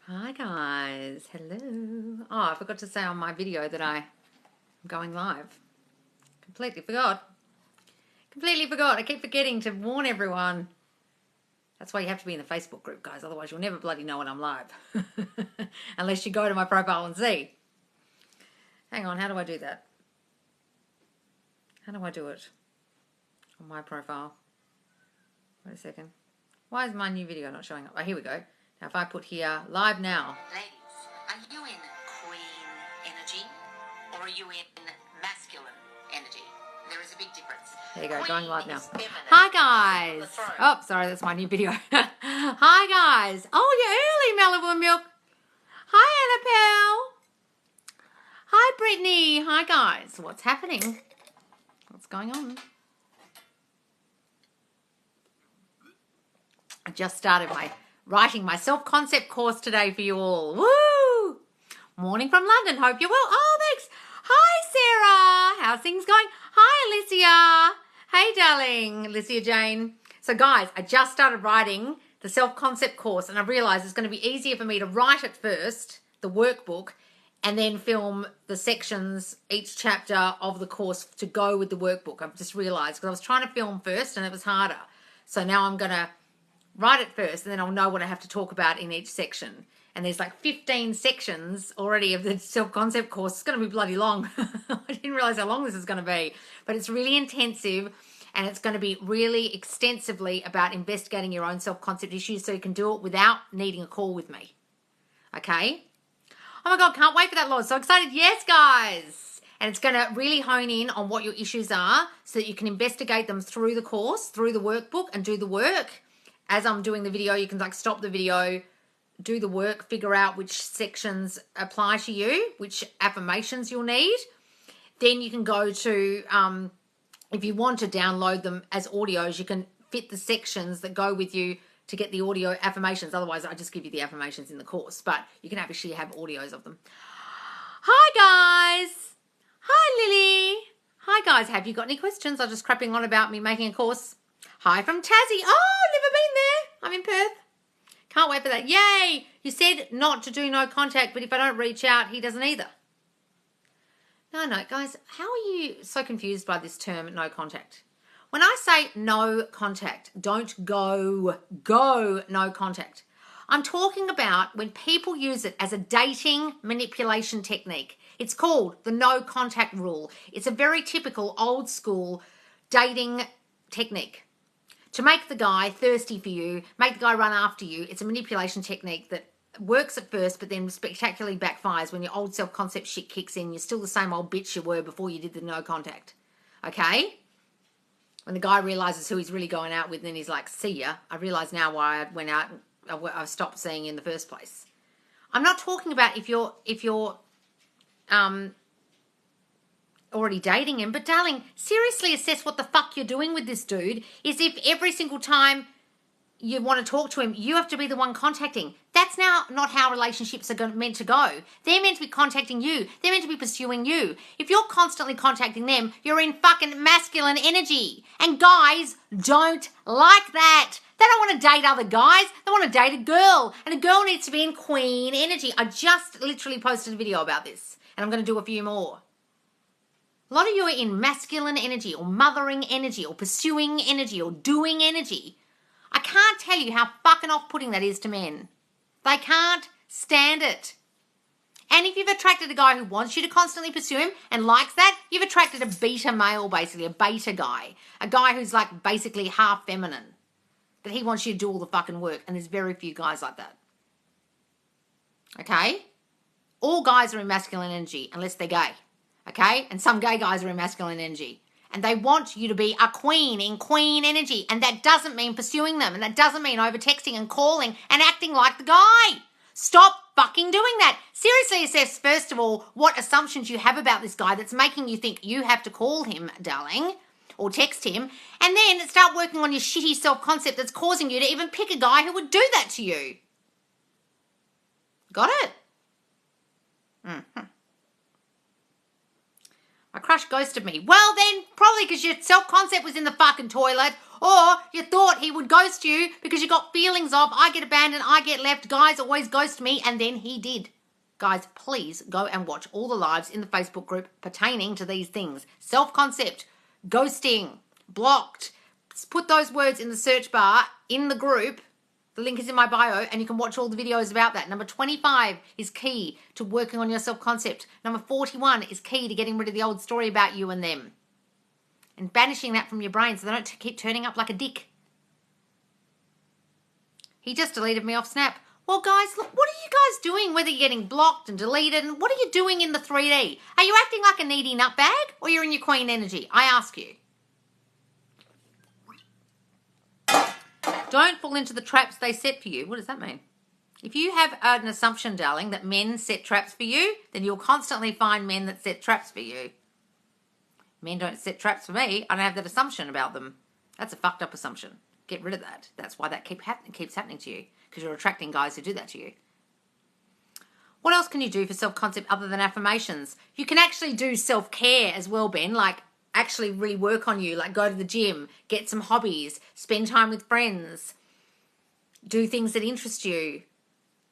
Hi guys, hello. Oh, I forgot to say on my video that I'm going live. Completely forgot. I keep forgetting to warn everyone. That's why you have to be in the Facebook group, guys. Otherwise you'll never bloody know when I'm live. Unless you go to my profile and see. Hang on, how do I do that? How do I do it? On my profile. Wait a second. Why is my new video not showing up? Oh, here we go. Now if I put here, live now. Ladies, are you in queen energy or are you in masculine energy? There is a big difference. There you go, Queen going live now. is feminine. Hi guys. Oh, sorry, that's my new video. Hi guys. Oh, you're early, Malibu Milk. Hi Annabelle. Hi Brittany. Hi guys. What's happening? What's going on? I just started writing my self-concept course today for you all. Woo! Morning from London. Hope you're well. Oh, thanks. Hi, Sarah. How's things going? Hi, Alicia. Hey, darling. Alicia Jane. So, guys, I just started writing the self-concept course, and I realised it's going to be easier for me to write it first, the workbook, and then film the sections, each chapter of the course to go with the workbook. I've just realised because I was trying to film first, and it was harder. So now I'm going to write it first, and then I'll know what I have to talk about in each section. And there's like 15 sections already of the self-concept course. It's going to be bloody long. I didn't realize how long this is going to be. But it's really intensive, and it's going to be really extensively about investigating your own self-concept issues so you can do it without needing a call with me. Okay? Oh my God, can't wait for that, Lord. So excited. Yes, guys. And it's going to really hone in on what your issues are so that you can investigate them through the course, through the workbook, and do the work. As I'm doing the video, you can like stop the video, do the work, figure out which sections apply to you, which affirmations you'll need. Then you can go to, if you want to download them as audios, you can fit the sections that go with you to get the audio affirmations. Otherwise, I just give you the affirmations in the course, but you can actually have audios of them. Hi, guys. Hi, Lily. Hi, guys. Have you got any questions? I'm just crapping on about me making a course. Hi from Tassie. Oh, never been there. I'm in Perth. Can't wait for that. Yay! You said not to do no contact, but if I don't reach out, he doesn't either. No, guys, how are you so confused by this term, no contact? When I say no contact, don't go no contact. I'm talking about when people use it as a dating manipulation technique. It's called the no contact rule. It's a very typical old school dating technique. To make the guy thirsty for you, make the guy run after you. It's a manipulation technique that works at first, but then spectacularly backfires when your old self-concept shit kicks in. You're still the same old bitch you were before you did the no contact. Okay? When the guy realizes who he's really going out with, then he's like, see ya. I realize now why I went out and I stopped seeing you in the first place. I'm not talking about if you're already dating him, but darling, seriously assess what the fuck you're doing with this dude. Is if every single time you want to talk to him, you have to be the one contacting. That's now not how relationships are meant to go. They're meant to be contacting you. They're meant to be pursuing you. If you're constantly contacting them, you're in fucking masculine energy. And guys don't like that. They don't want to date other guys. They want to date a girl. And a girl needs to be in queen energy. I just literally posted a video about this, and I'm going to do a few more. A lot of you are in masculine energy or mothering energy or pursuing energy or doing energy. I can't tell you how fucking off-putting that is to men. They can't stand it. And if you've attracted a guy who wants you to constantly pursue him and likes that, you've attracted a beta male, basically, a beta guy. A guy who's like basically half feminine. But he wants you to do all the fucking work. And there's very few guys like that. Okay? All guys are in masculine energy unless they're gay. Okay? And some gay guys are in masculine energy. And they want you to be a queen in queen energy. And that doesn't mean pursuing them. And that doesn't mean over-texting and calling and acting like the guy. Stop fucking doing that. Seriously assess, first of all, what assumptions you have about this guy that's making you think you have to call him, darling, or text him. And then start working on your shitty self-concept that's causing you to even pick a guy who would do that to you. Got it? Mm-hmm. My crush ghosted me. Well, then, probably because your self-concept was in the fucking toilet, Or you thought he would ghost you because you got feelings of, I get abandoned, I get left, guys always ghost me, and then he did. Guys, please go and watch all the lives in the Facebook group pertaining to these things. Self-concept, ghosting, blocked. Put those words in the search bar in the group. The link is in my bio, and you can watch all the videos about that. Number 25 is key to working on your self-concept. Number 41 is key to getting rid of the old story about you and them. And banishing that from your brain so they don't keep turning up like a dick. He just deleted me off Snap. Well, guys, look, what are you guys doing? Whether you're getting blocked and deleted, and what are you doing in the 3D? Are you acting like a needy nutbag, or you're in your queen energy? I ask you. Don't fall into the traps they set for you. What does that mean? If you have an assumption, darling, that men set traps for you, then you'll constantly find men that set traps for you. Men don't set traps for me. I don't have that assumption about them. That's a fucked up assumption. Get rid of that. That's why that keeps happening to you, because you're attracting guys who do that to you. What else can you do for self-concept other than affirmations? You can actually do self-care as well, Ben, like actually really work on you, like go to the gym, get some hobbies, spend time with friends, do things that interest you,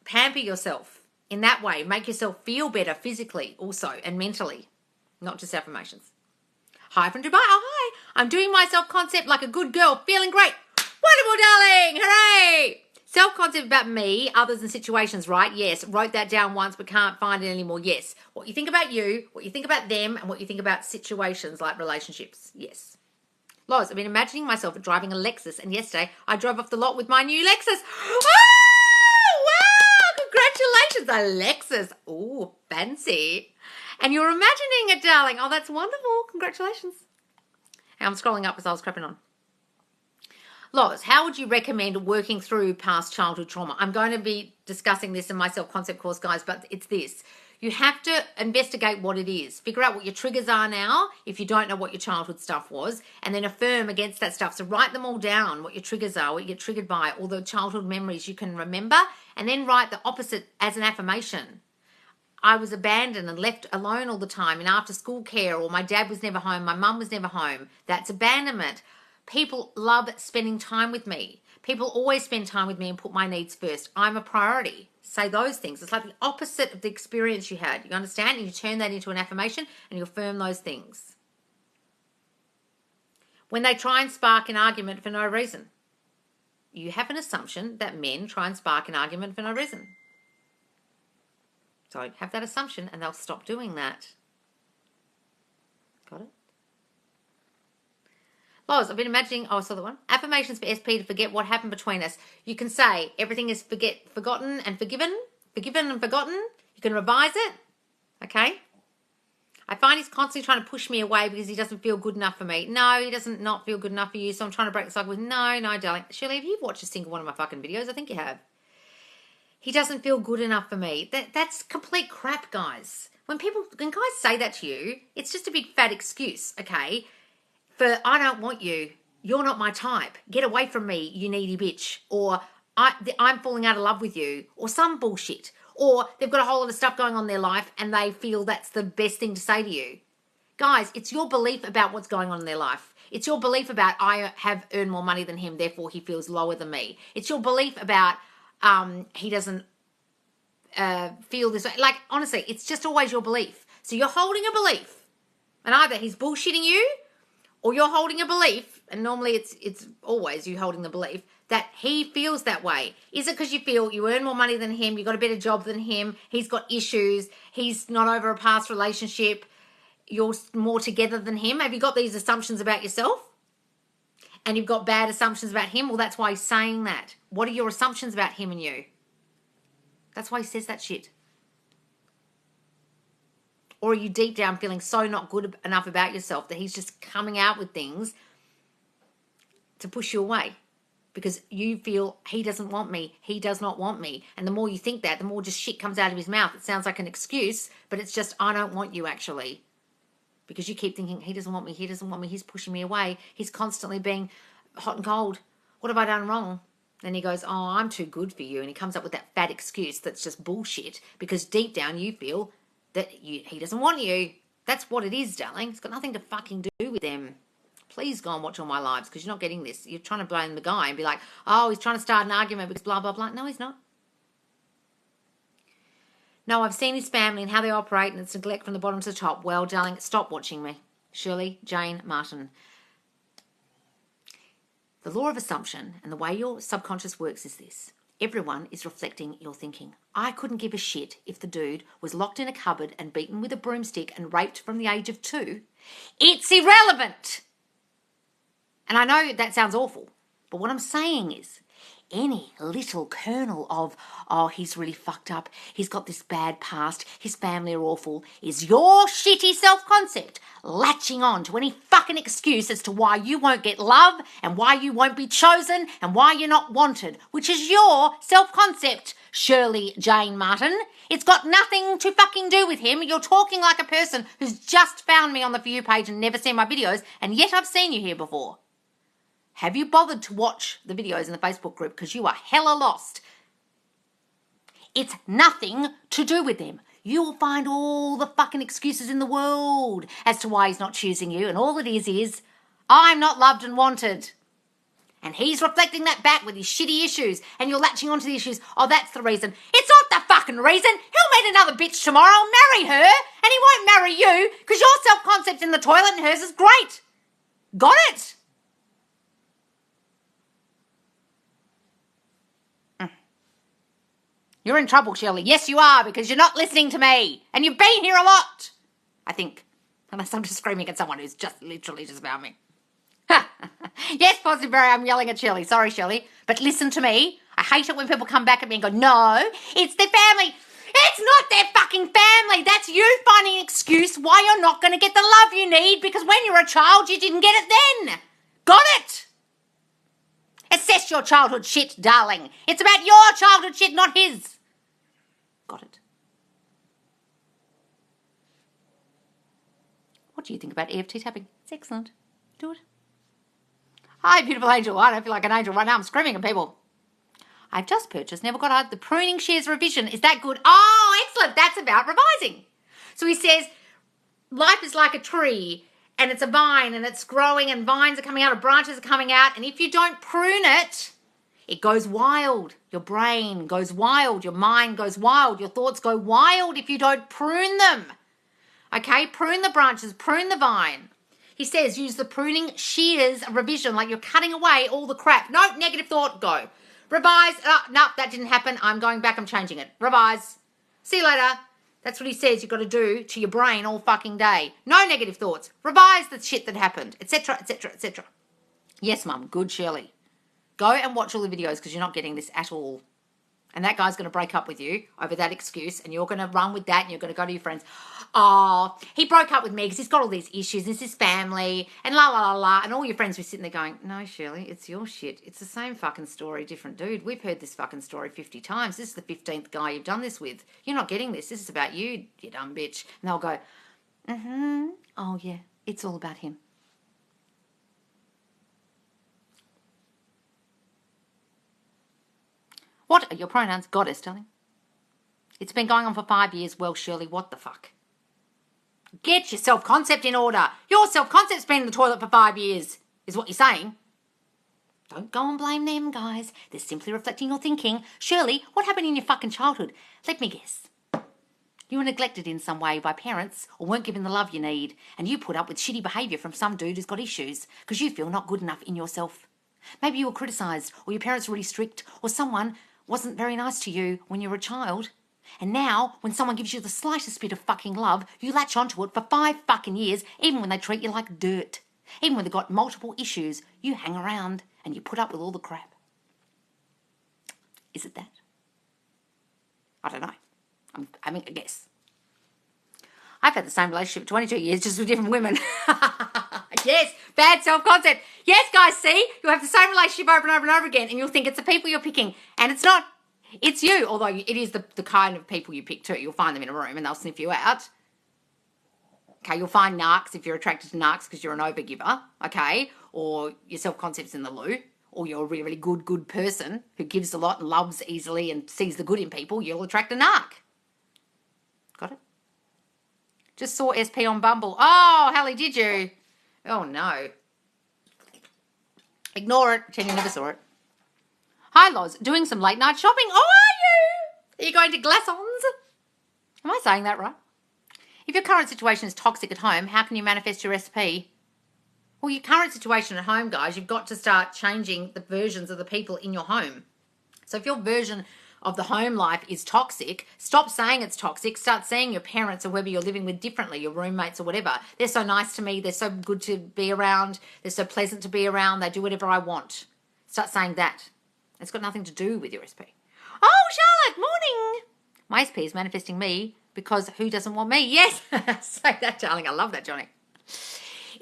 pamper yourself in that way, make yourself feel better physically also and mentally, not just affirmations. Hi from Dubai. Oh, hi. I'm doing my self-concept like a good girl, feeling great. Wonderful, darling. Hooray. Self-concept about me, others and situations, right? Yes. Wrote that down once but can't find it anymore. Yes. What you think about you, what you think about them, and what you think about situations like relationships. Yes. Loz, I've been imagining myself driving a Lexus, and yesterday I drove off the lot with my new Lexus. Oh, wow. Congratulations. A Lexus. Oh, fancy. And you're imagining it, darling. Oh, that's wonderful. Congratulations. And I'm scrolling up as I was crapping on. Loz, how would you recommend working through past childhood trauma? I'm going to be discussing this in my self-concept course, guys, but it's this. You have to investigate what it is. Figure out what your triggers are now if you don't know what your childhood stuff was, and then affirm against that stuff. So write them all down, what your triggers are, what you get triggered by, all the childhood memories you can remember, and then write the opposite as an affirmation. I was abandoned and left alone all the time in after school care, or my dad was never home, my mum was never home. That's abandonment. People love spending time with me. People always spend time with me and put my needs first. I'm a priority. Say those things. It's like the opposite of the experience you had. You understand? And you turn that into an affirmation and you affirm those things. When they try and spark an argument for no reason, you have an assumption that men try and spark an argument for no reason. So have that assumption and they'll stop doing that. Got it? Loz, I've been imagining, I saw the one. Affirmations for SP to forget what happened between us. You can say everything is forgotten and forgiven and forgotten. You can revise it. Okay? I find he's constantly trying to push me away because he doesn't feel good enough for me. No, he doesn't not feel good enough for you, so I'm trying to break the cycle with no, darling. Shirley, have you watched a single one of my fucking videos? I think you have. He doesn't feel good enough for me. That's complete crap, guys. When guys say that to you, it's just a big fat excuse, okay? For I don't want you, you're not my type, get away from me, you needy bitch, or I'm falling out of love with you, or some bullshit, or they've got a whole lot of stuff going on in their life and they feel that's the best thing to say to you. Guys, it's your belief about what's going on in their life. It's your belief about I have earned more money than him, therefore he feels lower than me. It's your belief about he doesn't feel this way. Like, honestly, it's just always your belief. So you're holding a belief, and either he's bullshitting you, or you're holding a belief, and normally it's always you holding the belief, that he feels that way. Is it because you feel you earn more money than him, you got a better job than him, he's got issues, he's not over a past relationship, you're more together than him? Have you got these assumptions about yourself? And you've got bad assumptions about him? Well, that's why he's saying that. What are your assumptions about him and you? That's why he says that shit. Or are you deep down feeling so not good enough about yourself that he's just coming out with things to push you away? Because you feel he doesn't want me, he does not want me. And the more you think that, the more just shit comes out of his mouth. It sounds like an excuse, but it's just, I don't want you actually. Because you keep thinking, he doesn't want me, he's pushing me away. He's constantly being hot and cold. What have I done wrong? Then he goes, oh, I'm too good for you. And he comes up with that fat excuse that's just bullshit. Because deep down you feel that he doesn't want you. That's what it is, darling. It's got nothing to fucking do with them. Please go and watch all my lives because you're not getting this. You're trying to blame the guy and be like, oh, he's trying to start an argument because blah, blah, blah. No, he's not. No, I've seen his family and how they operate and it's neglect from the bottom to the top. Well, darling, stop watching me. Shirley Jane Martin. The law of assumption and the way your subconscious works is this. Everyone is reflecting your thinking. I couldn't give a shit if the dude was locked in a cupboard and beaten with a broomstick and raped from the age of 2. It's irrelevant. And I know that sounds awful, but what I'm saying is any little kernel of, oh, he's really fucked up, he's got this bad past, his family are awful, is your shitty self-concept latching on to any fucking excuse as to why you won't get love and why you won't be chosen and why you're not wanted, which is your self-concept, Shirley Jane Martin. It's got nothing to fucking do with him. You're talking like a person who's just found me on the For You page and never seen my videos, and yet I've seen you here before. Have you bothered to watch the videos in the Facebook group? Because you are hella lost. It's nothing to do with them. You will find all the fucking excuses in the world as to why he's not choosing you. And all it is, I'm not loved and wanted. And he's reflecting that back with his shitty issues. And you're latching onto the issues. Oh, that's the reason. It's not the fucking reason. He'll meet another bitch tomorrow, marry her. And he won't marry you because your self-concept's in the toilet and hers is great. Got it? You're in trouble, Shirley. Yes, you are, because you're not listening to me. And you've been here a lot. I think. Unless I'm just screaming at someone who's just literally just about me. Yes, Positive Barry, I'm yelling at Shirley. Sorry, Shirley. But listen to me. I hate it when people come back at me and go, no, it's their family. It's not their fucking family. That's you finding an excuse why you're not going to get the love you need because when you're a child, you didn't get it then. Got it? Assess your childhood shit, darling. It's about your childhood shit, not his. Got it. What do you think about EFT tapping? It's excellent. Do it. Hi, beautiful angel. I don't feel like an angel right now. I'm screaming at people. I've just purchased, never got out, the Pruning Shears revision. Is that good? Oh, excellent. That's about revising. So he says, life is like a tree and it's a vine and it's growing and vines are coming out or branches are coming out. And if you don't prune it, it goes wild. Your brain goes wild. Your mind goes wild. Your thoughts go wild if you don't prune them. Okay, prune the branches, prune the vine. He says use the Pruning Shears revision, like you're cutting away all the crap. No, negative thought, go. Revise. No, that didn't happen. I'm going back. I'm changing it. Revise. See you later. That's what he says you've got to do to your brain all fucking day. No negative thoughts. Revise the shit that happened, etc., etc., etc. Yes, Mum. Good, Shirley. Go and watch all the videos because you're not getting this at all. And that guy's going to break up with you over that excuse and you're going to run with that and you're going to go to your friends. Oh, he broke up with me because he's got all these issues. It's his family and la, la, la, la. And all your friends were sitting there going, no, Shirley, it's your shit. It's the same fucking story, different dude. We've heard this fucking story 50 times. This is the 15th guy you've done this with. You're not getting this. This is about you, you dumb bitch. And they'll go, oh, yeah, it's all about him. What are your pronouns? Goddess, darling. It's been going on for 5 years. Well, Shirley, what the fuck? Get your self-concept in order. Your self-concept's been in the toilet for 5 years, is what you're saying. Don't go and blame them, guys. They're simply reflecting your thinking. Shirley, what happened in your fucking childhood? Let me guess. You were neglected in some way by parents or weren't given the love you need, and you put up with shitty behaviour from some dude who's got issues because you feel not good enough in yourself. Maybe you were criticised or your parents were really strict or someone wasn't very nice to you when you were a child. And now, when someone gives you the slightest bit of fucking love, you latch onto it for 5 fucking years, even when they treat you like dirt. Even when they've got multiple issues, you hang around and you put up with all the crap. Is it that? I don't know. I'm having a guess. I've had the same relationship for 22 years, just with different women. Yes, bad self-concept. Yes, guys, see? You have the same relationship over and over and over again, and you'll think it's the people you're picking, and it's not. It's you, although it is the kind of people you pick too. You'll find them in a room, and they'll sniff you out. Okay, you'll find narcs if you're attracted to narcs because you're an overgiver, okay? Or your self-concept's in the loo, or you're a really, really good person who gives a lot and loves easily and sees the good in people, you'll attract a narc. Got it? Just saw SP on Bumble. Oh, Hallie, did you? Oh, no. Ignore it. Pretend you never saw it. Hi, Loz. Doing some late night shopping. Oh, are you? Are you going to Glassons? Am I saying that right? If your current situation is toxic at home, how can you manifest your SP? Well, your current situation at home, guys, you've got to start changing the versions of the people in your home. So if your version of the home life is toxic, stop saying it's toxic. Start seeing your parents or whoever you're living with differently, your roommates or whatever. They're so nice to me. They're so good to be around. They're so pleasant to be around. They do whatever I want. Start saying that. It's got nothing to do with your SP. Oh, Charlotte, morning. My SP is manifesting me because who doesn't want me? Yes. Say that, darling. I love that, Johnny.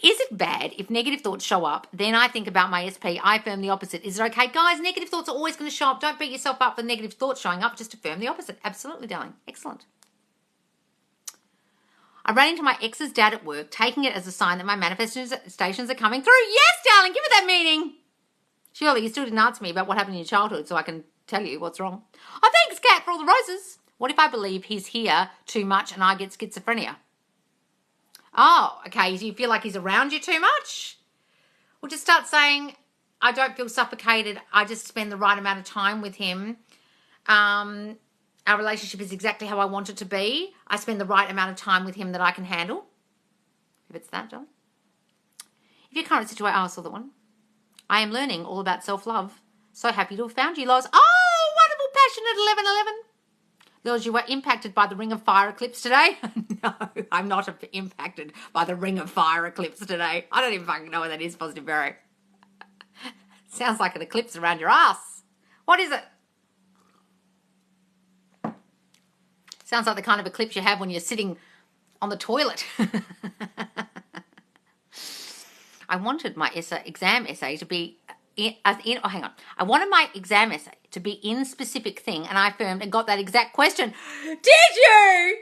Is it bad if negative thoughts show up, then I think about my SP, I affirm the opposite? Is it okay? Guys, negative thoughts are always going to show up. Don't beat yourself up for negative thoughts showing up. Just affirm the opposite. Absolutely, darling. Excellent. I ran into my ex's dad at work, taking it as a sign that my manifestations are coming through. Yes, darling. Give it that meaning. Surely you still didn't answer me about what happened in your childhood, so I can tell you what's wrong. Oh, thanks, Kat, for all the roses. What if I believe he's here too much and I get schizophrenia? Oh, okay. Do you feel like he's around you too much? Well, just start saying, I don't feel suffocated. I just spend the right amount of time with him. Our relationship is exactly how I want it to be. I spend the right amount of time with him that I can handle. If it's that, John. If your current situation, I saw that one. I am learning all about self-love. So happy to have found you, Loz. Oh, wonderful, passionate 1111. Loz, you were impacted by the Ring of Fire eclipse today? No, I'm not impacted by the Ring of Fire eclipse today. I don't even fucking know what that is, Positive Barry. Sounds like an eclipse around your ass. What is it? Sounds like the kind of eclipse you have when you're sitting on the toilet. I wanted my exam essay to be I wanted my exam essay to be in specific thing, and I affirmed and got that exact question. Did you?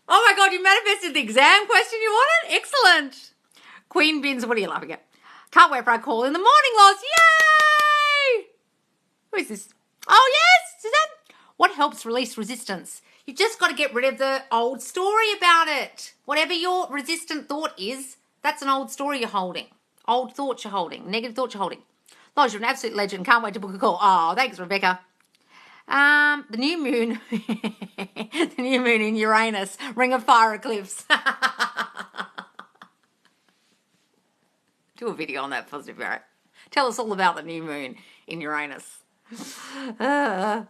Oh my God, you manifested the exam question you wanted? Excellent. Queen Bins, what are you laughing at? Can't wait for our call in the morning, Loz. Yay! Who is this? Oh, yes, Suzanne. What helps release resistance? You've just got to get rid of the old story about it. Whatever your resistant thought is, that's an old story you're holding. Old thoughts you're holding. Negative thoughts you're holding. Loz, you're an absolute legend. Can't wait to book a call. Oh, thanks, Rebecca. The new moon. The new moon in Uranus. Ring of Fire eclipse. Do a video on that, Positive Barrett. Tell us all about the new moon in Uranus. Took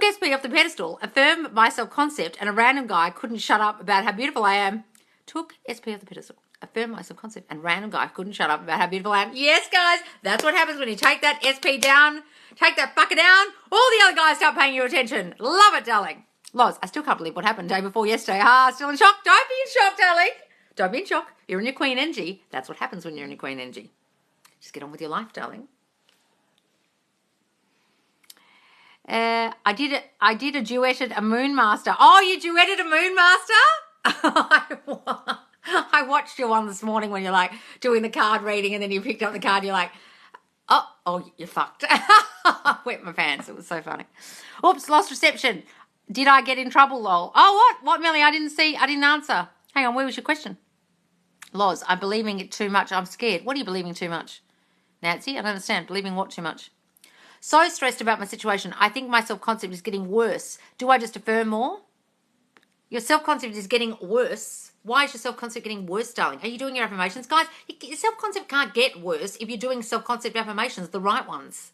SP off the pedestal, affirmed my self-concept, and a random guy couldn't shut up about how beautiful I am. Took SP off the pedestal, affirmed my self-concept, and random guy couldn't shut up about how beautiful I am. Yes, guys, that's what happens when you take that SP down, take that fucker down, all the other guys start paying you attention. Love it, darling. Loz, I still can't believe what happened day before yesterday. Still in shock. Don't be in shock, darling. Don't be in shock. You're in your queen energy. That's what happens when you're in your queen energy. Just get on with your life, darling. I did a duetted a Moon Master. Oh, you duetted a Moon Master? I watched your one this morning when you're like doing the card reading and then you picked up the card. You're like, oh, you're fucked. I wet my pants. It was so funny. Oops, lost reception. Did I get in trouble, lol? Oh, what, Millie? I didn't answer. Hang on, where was your question? Loz, I'm believing it too much. I'm scared. What are you believing too much? Nancy, I don't understand. Believing what too much? So stressed about my situation. I think my self-concept is getting worse. Do I just affirm more? Your self-concept is getting worse. Why is your self-concept getting worse, darling? Are you doing your affirmations? Guys, your self-concept can't get worse if you're doing self-concept affirmations, the right ones.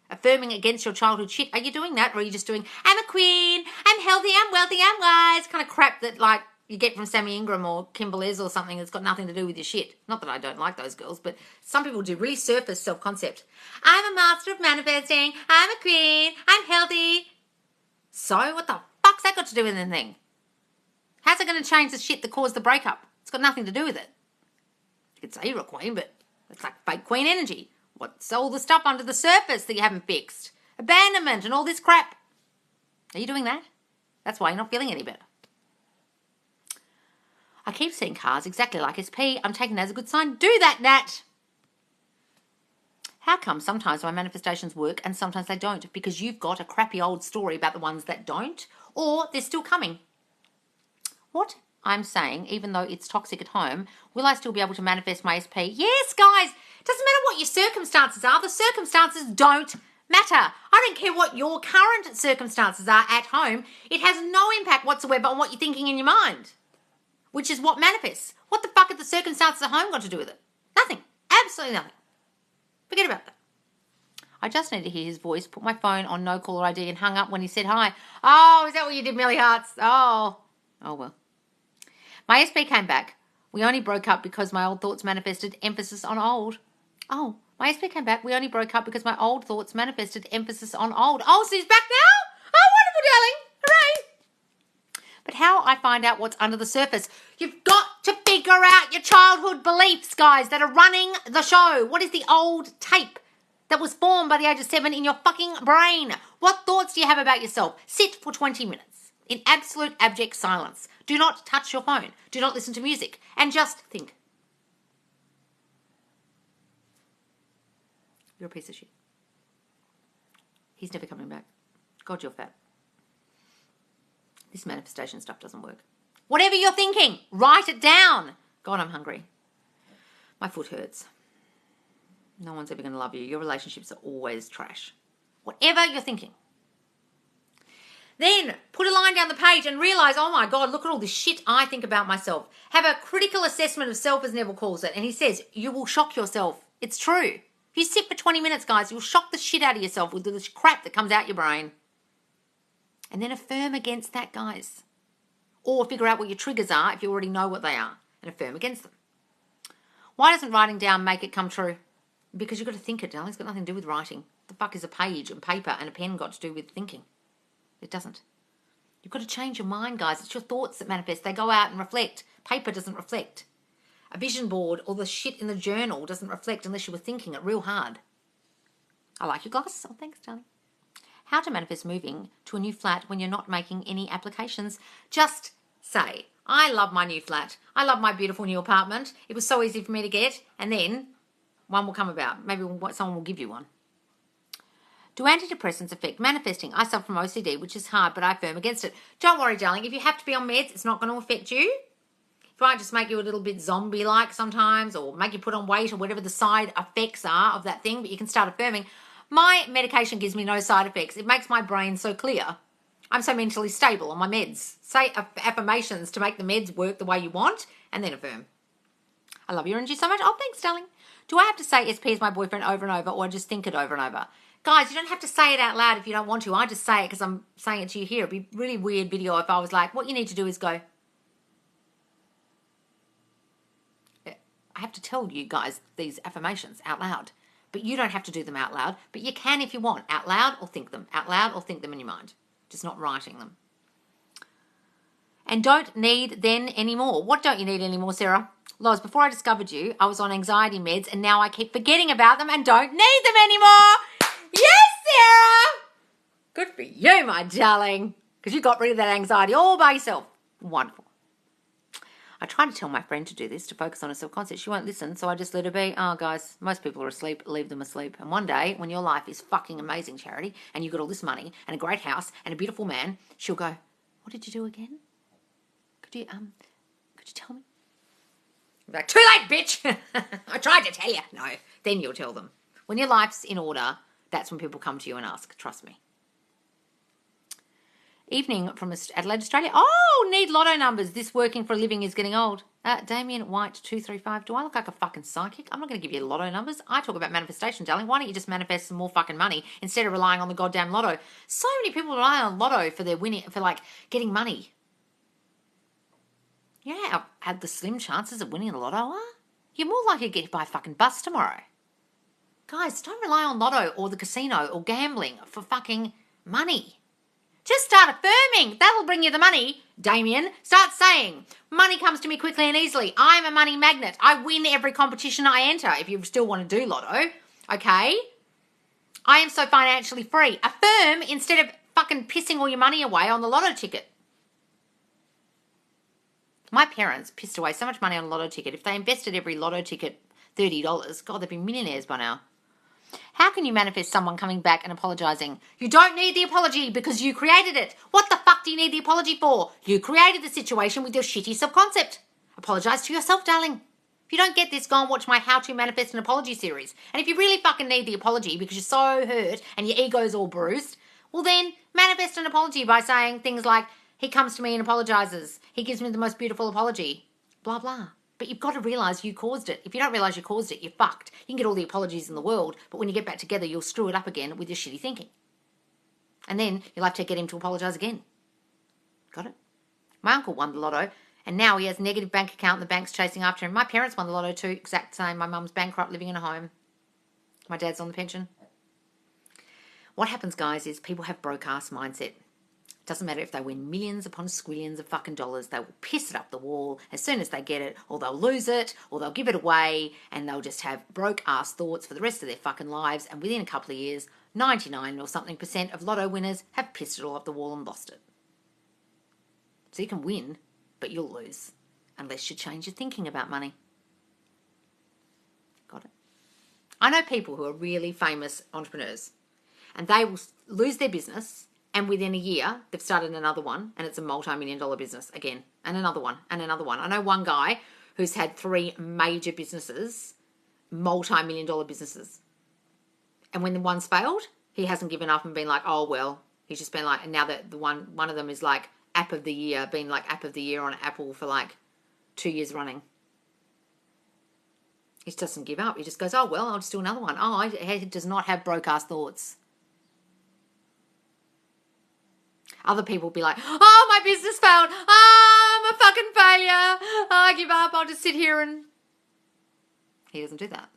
Affirming against your childhood shit. Are you doing that? Or are you just doing, I'm a queen, I'm healthy, I'm wealthy, I'm wise, kind of crap that like you get from Sammy Ingram or Kim Belez or something that's got nothing to do with your shit. Not that I don't like those girls, but some people do really surface self-concept. I'm a master of manifesting, I'm a queen, I'm healthy. So what the fuck's that got to do with anything? How's it going to change the shit that caused the breakup? It's got nothing to do with it. You could say you're a queen, but it's like fake queen energy. What's all the stuff under the surface that you haven't fixed? Abandonment and all this crap. Are you doing that? That's why you're not feeling any better. I keep seeing cars exactly like SP. I'm taking that as a good sign. Do that, Nat. How come sometimes my manifestations work and sometimes they don't? Because you've got a crappy old story about the ones that don't, or they're still coming. What I'm saying, even though it's toxic at home, will I still be able to manifest my SP? Yes, guys. It doesn't matter what your circumstances are. The circumstances don't matter. I don't care what your current circumstances are at home. It has no impact whatsoever on what you're thinking in your mind, which is what manifests. What the fuck have the circumstances at home got to do with it? Nothing. Absolutely nothing. Forget about that. I just need to hear his voice, put my phone on no caller ID and hung up when he said hi. Oh, is that what you did, Millie Hearts? Oh well. My SP came back. We only broke up because my old thoughts manifested emphasis on old. Oh, my SP came back. We only broke up because my old thoughts manifested emphasis on old. Oh, so he's back now? Oh, wonderful, darling. Hooray. But how I find out what's under the surface? You've got to figure out your childhood beliefs, guys, that are running the show. What is the old tape that was formed by the age of 7 in your fucking brain? What thoughts do you have about yourself? Sit for 20 minutes in absolute abject silence. Do not touch your phone. Do not listen to music. And just think. You're a piece of shit. He's never coming back. God, you're fat. This manifestation stuff doesn't work. Whatever you're thinking, write it down. God, I'm hungry. My foot hurts. No one's ever going to love you. Your relationships are always trash. Whatever you're thinking. Then put a line down the page and realise, oh my God, look at all this shit I think about myself. Have a critical assessment of self, as Neville calls it. And he says, you will shock yourself. It's true. If you sit for 20 minutes, guys, you'll shock the shit out of yourself with the crap that comes out your brain. And then affirm against that, guys. Or figure out what your triggers are if you already know what they are and affirm against them. Why doesn't writing down make it come true? Because you've got to think it, darling. It's got nothing to do with writing. The fuck is a page and paper and a pen got to do with thinking? It doesn't. You've got to change your mind, guys. It's your thoughts that manifest. They go out and reflect. Paper doesn't reflect. A vision board or the shit in the journal doesn't reflect unless you were thinking it real hard. I like your glasses. Oh, thanks, darling. How to manifest moving to a new flat when you're not making any applications. Just say, I love my new flat. I love my beautiful new apartment. It was so easy for me to get. And then one will come about. Maybe someone will give you one. Do antidepressants affect manifesting? I suffer from OCD, which is hard, but I affirm against it. Don't worry, darling. If you have to be on meds, it's not going to affect you. It might just make you a little bit zombie-like sometimes or make you put on weight or whatever the side effects are of that thing, but you can start affirming. My medication gives me no side effects. It makes my brain so clear. I'm so mentally stable on my meds. Say affirmations to make the meds work the way you want and then affirm. I love your energy so much. Oh, thanks, darling. Do I have to say SP is my boyfriend over and over or just think it over and over? Guys, you don't have to say it out loud if you don't want to. I just say it because I'm saying it to you here. It'd be a really weird video if I was like, what you need to do is go. I have to tell you guys these affirmations out loud. But you don't have to do them out loud. But you can if you want. Out loud or think them. Out loud or think them in your mind. Just not writing them. And don't need then anymore. What don't you need anymore, Sarah? Loz, before I discovered you, I was on anxiety meds and now I keep forgetting about them and don't need them anymore. Yes, Sarah! Good for you, my darling. Because you got rid of that anxiety all by yourself. Wonderful. I tried to tell my friend to do this, to focus on her self-concept. She won't listen, so I just let her be. Oh, guys, most people are asleep. Leave them asleep. And one day, when your life is fucking amazing, Charity, and you've got all this money and a great house and a beautiful man, she'll go, what did you do again? Could you tell me? I'm like, too late, bitch. I tried to tell you. No, then you'll tell them. When your life's in order, that's when people come to you and ask. Trust me. Evening from Adelaide, Australia. Oh, need lotto numbers. This working for a living is getting old. Damien White 235. Do I look like a fucking psychic? I'm not going to give you lotto numbers. I talk about manifestation, darling. Why don't you just manifest some more fucking money instead of relying on the goddamn lotto? So many people rely on lotto for their winning, for like getting money. You know how the slim chances of winning the lotto are? You're more likely to get hit by a fucking bus tomorrow. Guys, don't rely on lotto or the casino or gambling for fucking money. Just start affirming. That'll bring you the money, Damien. Start saying, money comes to me quickly and easily. I'm a money magnet. I win every competition I enter, if you still want to do lotto. Okay? I am so financially free. Affirm instead of fucking pissing all your money away on the lotto ticket. My parents pissed away so much money on a lotto ticket. If they invested every lotto ticket $30, God, they'd be millionaires by now. How can you manifest someone coming back and apologising? You don't need the apology because you created it. What the fuck do you need the apology for? You created the situation with your shitty self-concept. Apologise to yourself, darling. If you don't get this, go and watch my How to Manifest an Apology series. And if you really fucking need the apology because you're so hurt and your ego's all bruised, well then manifest an apology by saying things like, he comes to me and apologises. He gives me the most beautiful apology. Blah, blah. But you've got to realise you caused it. If you don't realise you caused it, you're fucked. You can get all the apologies in the world, but when you get back together, you'll screw it up again with your shitty thinking. And then you'll have to get him to apologise again. Got it? My uncle won the lotto, and now he has a negative bank account and the bank's chasing after him. My parents won the lotto too, exact same. My mum's bankrupt, living in a home. My dad's on the pension. What happens, guys, is people have broke-ass mindset. Doesn't matter if they win millions upon squillions of fucking dollars, they will piss it up the wall as soon as they get it, or they'll lose it, or they'll give it away, and they'll just have broke-ass thoughts for the rest of their fucking lives, and within a couple of years, 99 or something % of lotto winners have pissed it all up the wall and lost it. So you can win, but you'll lose, unless you change your thinking about money. Got it? I know people who are really famous entrepreneurs, and they will lose their business, and within a year, they've started another one, and it's a multi-million-dollar business again, and another one, and another one. I know one guy who's had 3 major businesses, multi-million-dollar businesses. And when the one's failed, he hasn't given up and been like, oh, well. He's just been like, and now that the one of them is like app of the year, been like app of the year on Apple for like 2 years running. He just doesn't give up. He just goes, oh, well, I'll just do another one. Oh, he does not have broke-ass thoughts. Other people will be like, oh, my business failed. Oh, I'm a fucking failure. Oh, I give up. I'll just sit here and... He doesn't do that.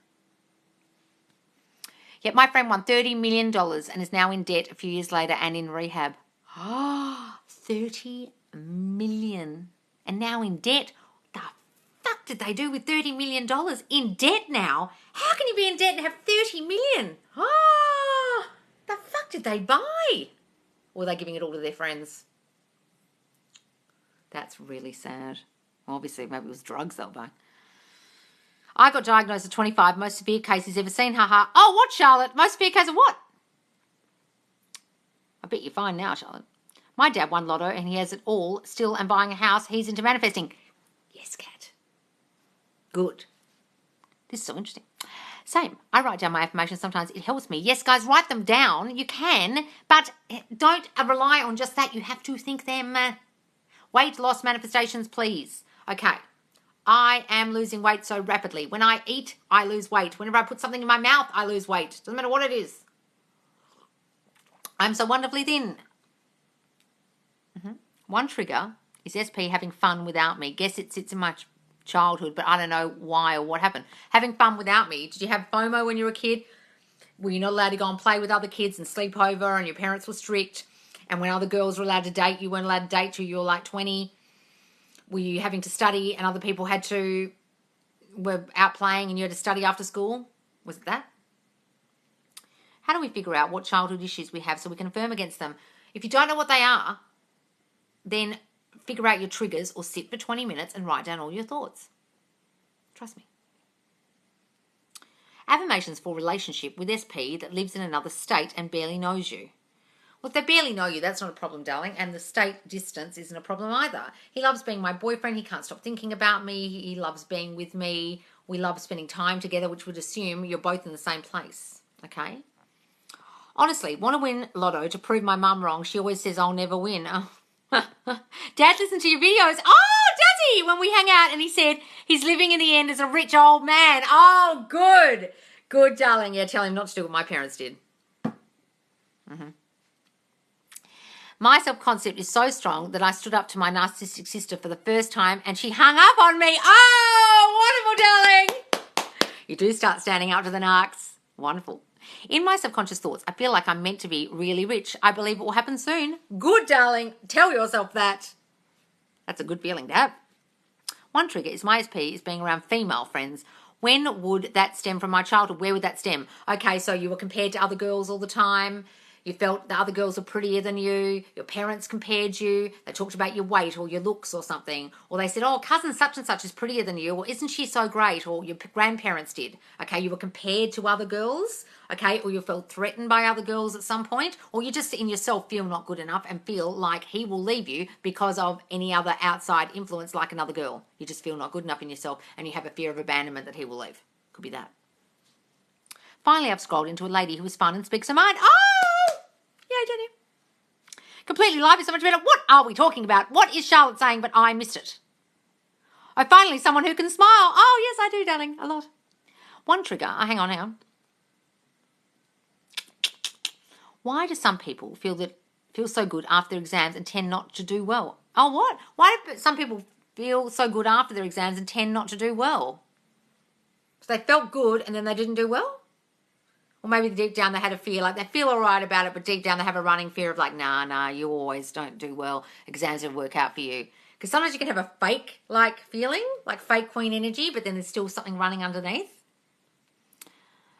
Yet my friend won $30 million and is now in debt a few years later and in rehab. Oh, $30 million. And now in debt. What the fuck did they do with $30 million in debt now? How can you be in debt and have $30 million? Oh, the fuck did they buy? Or are they giving it all to their friends? That's really sad. Well, obviously, maybe it was drugs they'll buy. I got diagnosed at 25. Most severe case he's ever seen. Haha. Oh, what, Charlotte? Most severe case of what? I bet you're fine now, Charlotte. My dad won lotto and he has it all still and buying a house. He's into manifesting. Yes, Kat. Good. This is so interesting. Same. I write down my affirmations sometimes. It helps me. Yes, guys, write them down. You can, but don't rely on just that. You have to think them. Weight loss manifestations, please. Okay. I am losing weight so rapidly. When I eat, I lose weight. Whenever I put something in my mouth, I lose weight. Doesn't matter what it is. I'm so wonderfully thin. One trigger is SP having fun without me. Guess it sits in my childhood, but I don't know why or what happened. Having fun without me. Did you have FOMO when you were a kid? Were you not allowed to go and play with other kids and sleep over and your parents were strict? And when other girls were allowed to date, you weren't allowed to date till you were like 20? Were you having to study and other people were out playing and you had to study after school? Was it that? How do we figure out what childhood issues we have so we can affirm against them? If you don't know what they are, then figure out your triggers or sit for 20 minutes and write down all your thoughts. Trust me. Affirmations for relationship with SP that lives in another state and barely knows you. Well, if they barely know you, that's not a problem, darling. And the state distance isn't a problem either. He loves being my boyfriend. He can't stop thinking about me. He loves being with me. We love spending time together, which would assume you're both in the same place. Okay? Honestly, want to win lotto to prove my mum wrong. She always says I'll never win. Oh. Dad listened to your videos. Oh, does he? When we hang out and he said he's living in the end as a rich old man. Oh, good. Good, darling. Yeah, tell him not to do what my parents did. My self-concept is so strong that I stood up to my narcissistic sister for the first time and she hung up on me. Oh, wonderful, darling. You do start standing up to the narcs. Wonderful. In my subconscious thoughts, I feel like I'm meant to be really rich. I believe it will happen soon. Good, darling. Tell yourself that. That's a good feeling to have. One trigger is my SP is being around female friends. When would that stem from my childhood? Where would that stem? Okay, so you were compared to other girls all the time. You felt the other girls were prettier than you. Your parents compared you. They talked about your weight or your looks or something. Or they said, oh, cousin such and such is prettier than you. Or isn't she so great? Or your grandparents did. Okay, you were compared to other girls. Okay, or you felt threatened by other girls at some point. Or you just in yourself feel not good enough and feel like he will leave you because of any other outside influence like another girl. You just feel not good enough in yourself and you have a fear of abandonment that he will leave. Could be that. Finally, I've scrolled into a lady who was fun and speaks her mind. Oh! Yay, Jenny. Completely live is so much better. What are we talking about? What is Charlotte saying? But I missed it. Oh, finally, someone who can smile. Oh, yes, I do, darling. A lot. One trigger. Oh, hang on. Why do some people feel so good after their exams and tend not to do well? Oh, what? Why do some people feel so good after their exams and tend not to do well? So they felt good and then they didn't do well? Or maybe deep down they had a fear, like they feel all right about it, but deep down they have a running fear of like, nah, you always don't do well. Exams will work out for you. Because sometimes you can have a fake like feeling, like fake queen energy, but then there's still something running underneath.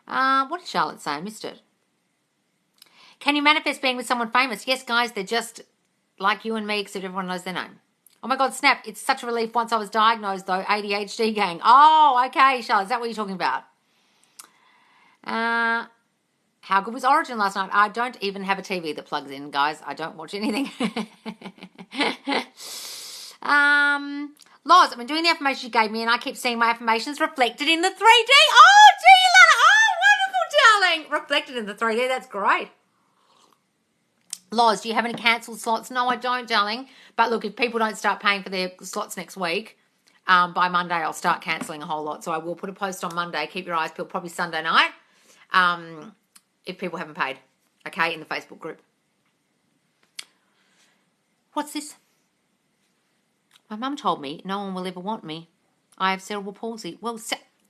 What did Charlotte say? I missed it. Can you manifest being with someone famous? Yes, guys, they're just like you and me, except everyone knows their name. Oh my God, snap. It's such a relief once I was diagnosed, though. ADHD gang. Oh, okay, Charlotte. Is that what you're talking about? How good was Origin last night? I don't even have a TV that plugs in, guys. I don't watch anything. Loz, I've been doing the affirmations you gave me, and I keep seeing my affirmations reflected in the 3D. Oh, gee, Lana. Oh, wonderful, darling. Reflected in the 3D. That's great. Loz, do you have any cancelled slots? No, I don't, darling. But look, if people don't start paying for their slots next week, by Monday I'll start cancelling a whole lot. So I will put a post on Monday. Keep your eyes peeled, probably Sunday night, if people haven't paid, okay, in the Facebook group. What's this? My mum told me no one will ever want me. I have cerebral palsy. Well,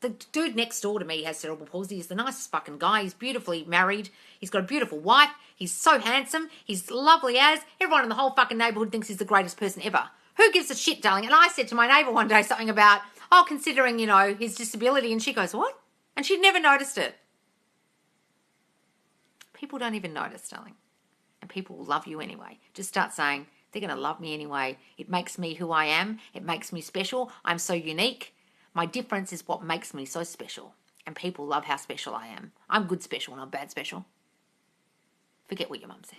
the dude next door to me has cerebral palsy. He's the nicest fucking guy. He's beautifully married. He's got a beautiful wife. He's so handsome. He's lovely as. Everyone in the whole fucking neighbourhood thinks he's the greatest person ever. Who gives a shit, darling? And I said to my neighbour one day something about, considering, his disability. And she goes, what? And she'd never noticed it. People don't even notice, darling. And people will love you anyway. Just start saying, they're going to love me anyway. It makes me who I am. It makes me special. I'm so unique. My difference is what makes me so special. And people love how special I am. I'm good special, not bad special. Forget what your mum said.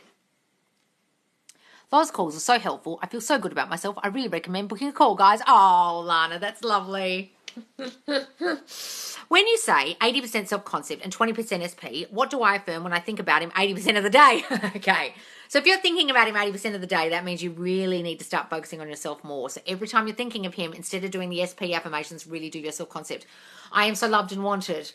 Those calls are so helpful. I feel so good about myself. I really recommend booking a call, guys. Oh, Lana, that's lovely. When you say 80% self-concept and 20% SP, what do I affirm when I think about him 80% of the day? Okay. So if you're thinking about him 80% of the day, that means you really need to start focusing on yourself more. So every time you're thinking of him, instead of doing the SP affirmations, really do your self-concept. I am so loved and wanted.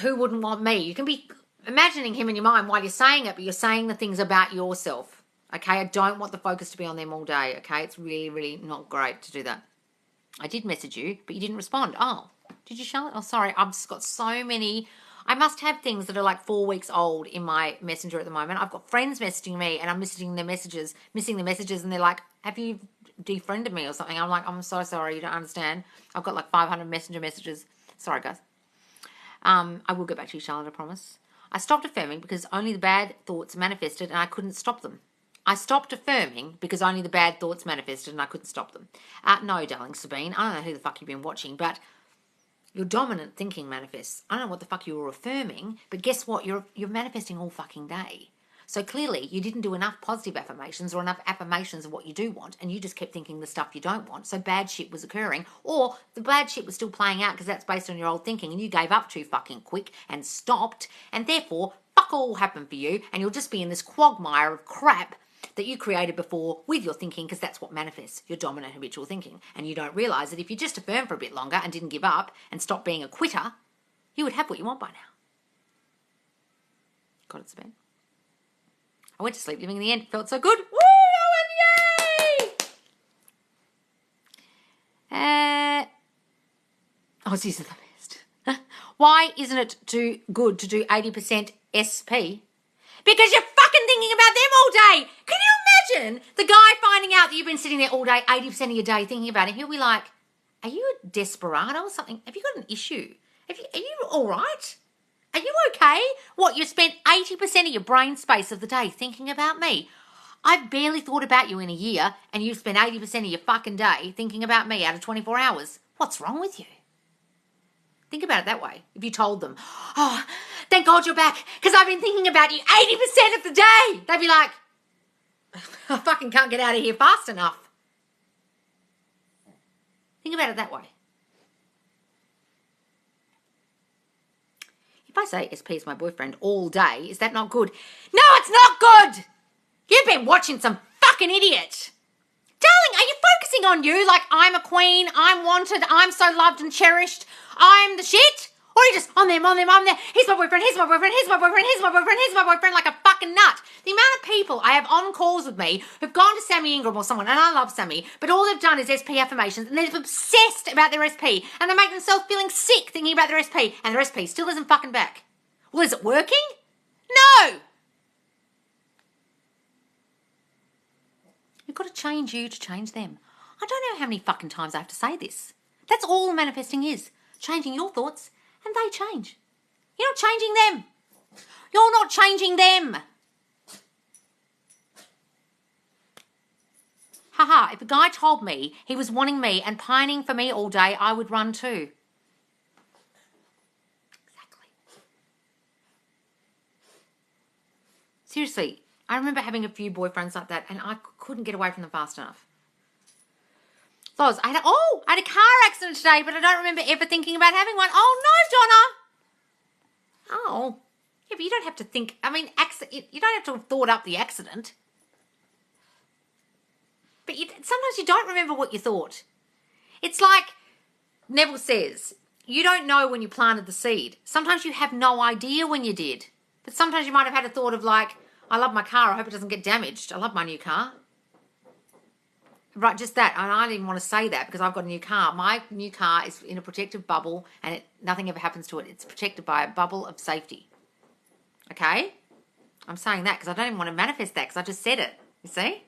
Who wouldn't want me? You can be imagining him in your mind while you're saying it, but you're saying the things about yourself. Okay, I don't want the focus to be on them all day, okay? It's really, really not great to do that. I did message you, but you didn't respond. Oh, did you, Charlotte? Oh, sorry. I've just got so many. I must have things that are like 4 weeks old in my messenger at the moment. I've got friends messaging me and I'm missing their messages, and they're like, have you defriended me or something? I'm like, I'm so sorry. You don't understand. I've got like 500 messenger messages. Sorry, guys. I will get back to you, Charlotte, I promise. I stopped affirming because only the bad thoughts manifested and I couldn't stop them. I stopped affirming because only the bad thoughts manifested and I couldn't stop them. No, darling Sabine, I don't know who the fuck you've been watching, but your dominant thinking manifests. I don't know what the fuck you were affirming, but guess what? You're manifesting all fucking day. So clearly you didn't do enough positive affirmations or enough affirmations of what you do want, and you just kept thinking the stuff you don't want. So bad shit was occurring, or the bad shit was still playing out because that's based on your old thinking and you gave up too fucking quick and stopped, and therefore fuck all happened for you, and you'll just be in this quagmire of crap that you created before with your thinking, because that's what manifests, your dominant habitual thinking. And you don't realise that if you just affirmed for a bit longer and didn't give up and stopped being a quitter, you would have what you want by now. Got it, Sabine? I went to sleep living in the end. It felt so good. Woo! Owen, yay! Aussies are the best. Why isn't it too good to do 80% SP? Because you're fucking thinking about them all day. Can you imagine the guy finding out that you've been sitting there all day, 80% of your day thinking about him? He'll be like, are you a desperado or something? Have you got an issue? Are you all right? Are you okay? What, you spent 80% of your brain space of the day thinking about me? I've barely thought about you in a year, and you've spent 80% of your fucking day thinking about me out of 24 hours. What's wrong with you? Think about it that way. If you told them, oh, thank God you're back, because I've been thinking about you 80% of the day. They'd be like, I fucking can't get out of here fast enough. Think about it that way. If I say SP is my boyfriend all day, is that not good? No, it's not good. You've been watching some fucking idiot. Darling, are you focusing on you like I'm a queen, I'm wanted, I'm so loved and cherished, I'm the shit? Or are you just, I'm them, he's my boyfriend, he's my boyfriend, he's my boyfriend, he's my boyfriend, he's my boyfriend, like a fucking nut. The amount of people I have on calls with me who've gone to Sammy Ingram or someone, and I love Sammy, but all they've done is SP affirmations, and they're obsessed about their SP, and they make themselves feeling sick thinking about their SP, and their SP still isn't fucking back. Well, is it working? No! You've got to change you to change them. I don't know how many fucking times I have to say this. That's all manifesting is. Changing your thoughts, and they change. You're not changing them. You're not changing them. Haha, if a guy told me he was wanting me and pining for me all day, I would run too. Exactly. Seriously, I remember having a few boyfriends like that, and I couldn't get away from them fast enough. So I had a car accident today, but I don't remember ever thinking about having one. Oh, no, Donna. Oh. Yeah, but you don't have to think. I mean, you don't have to have thought up the accident. But sometimes you don't remember what you thought. It's like Neville says, you don't know when you planted the seed. Sometimes you have no idea when you did. But sometimes you might have had a thought of like, I love my car. I hope it doesn't get damaged. I love my new car. Right, just that. And I didn't want to say that because I've got a new car. My new car is in a protective bubble and nothing ever happens to it. It's protected by a bubble of safety. Okay? I'm saying that because I don't even want to manifest that because I just said it. You see?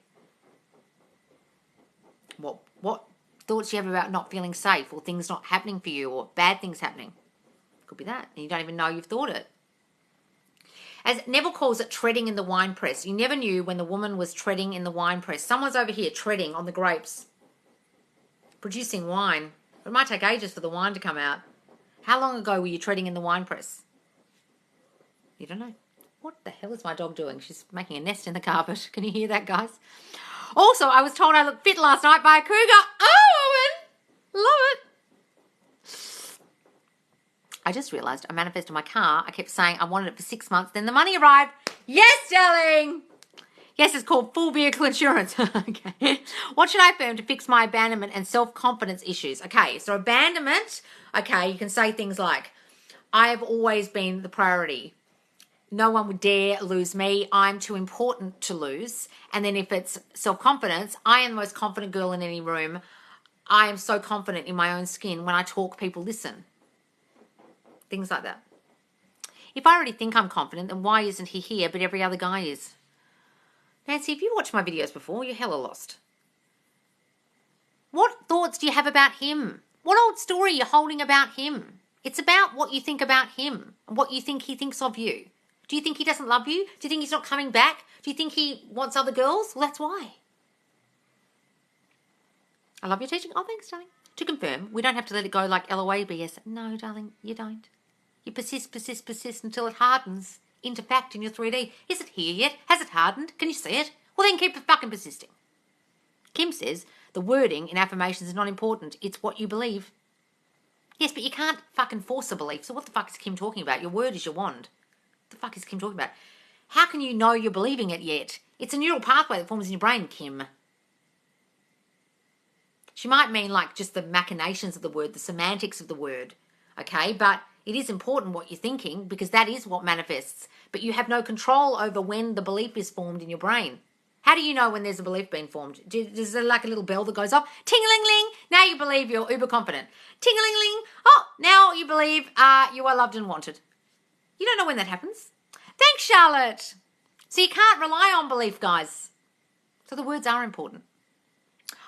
What thoughts you have about not feeling safe or things not happening for you or bad things happening? Could be that. And you don't even know you've thought it. As Neville calls it, treading in the wine press. You never knew when the woman was treading in the wine press. Someone's over here treading on the grapes, producing wine. But it might take ages for the wine to come out. How long ago were you treading in the wine press? You don't know. What the hell is my dog doing? She's making a nest in the carpet. Can you hear that, guys? Also, I was told I looked fit last night by a cougar. Oh, woman! Love it. I just realised I manifested my car. I kept saying I wanted it for 6 months. Then the money arrived. Yes, darling. Yes, it's called full vehicle insurance. Okay. What should I affirm to fix my abandonment and self-confidence issues? Okay, so abandonment. Okay, you can say things like, I have always been the priority. No one would dare lose me. I'm too important to lose. And then if it's self-confidence, I am the most confident girl in any room. I am so confident in my own skin. When I talk, people listen. Things like that. If I already think I'm confident, then why isn't he here but every other guy is? Nancy, if you watched my videos before, you're hella lost. What thoughts do you have about him? What old story are you holding about him? It's about what you think about him and what you think he thinks of you. Do you think he doesn't love you? Do you think he's not coming back? Do you think he wants other girls? Well, that's why. I love your teaching. Oh, thanks, darling. To confirm, we don't have to let it go like LOA BS. No, darling, you don't. You persist until it hardens into fact in your 3D. Is it here yet? Has it hardened? Can you see it? Well, then keep fucking persisting. Kim says the wording in affirmations is not important. It's what you believe. Yes, but you can't fucking force a belief. So what the fuck is Kim talking about? Your word is your wand. What the fuck is Kim talking about? How can you know you're believing it yet? It's a neural pathway that forms in your brain, Kim. She might mean like just the machinations of the word, the semantics of the word, okay? But it is important what you're thinking because that is what manifests. But you have no control over when the belief is formed in your brain. How do you know when there's a belief being formed? Is there like a little bell that goes off? Ting-a-ling-ling, now you believe you're uber confident. Ting-a-ling-ling, oh, now you believe you are loved and wanted. You don't know when that happens. Thanks, Charlotte. So you can't rely on belief, guys. So the words are important.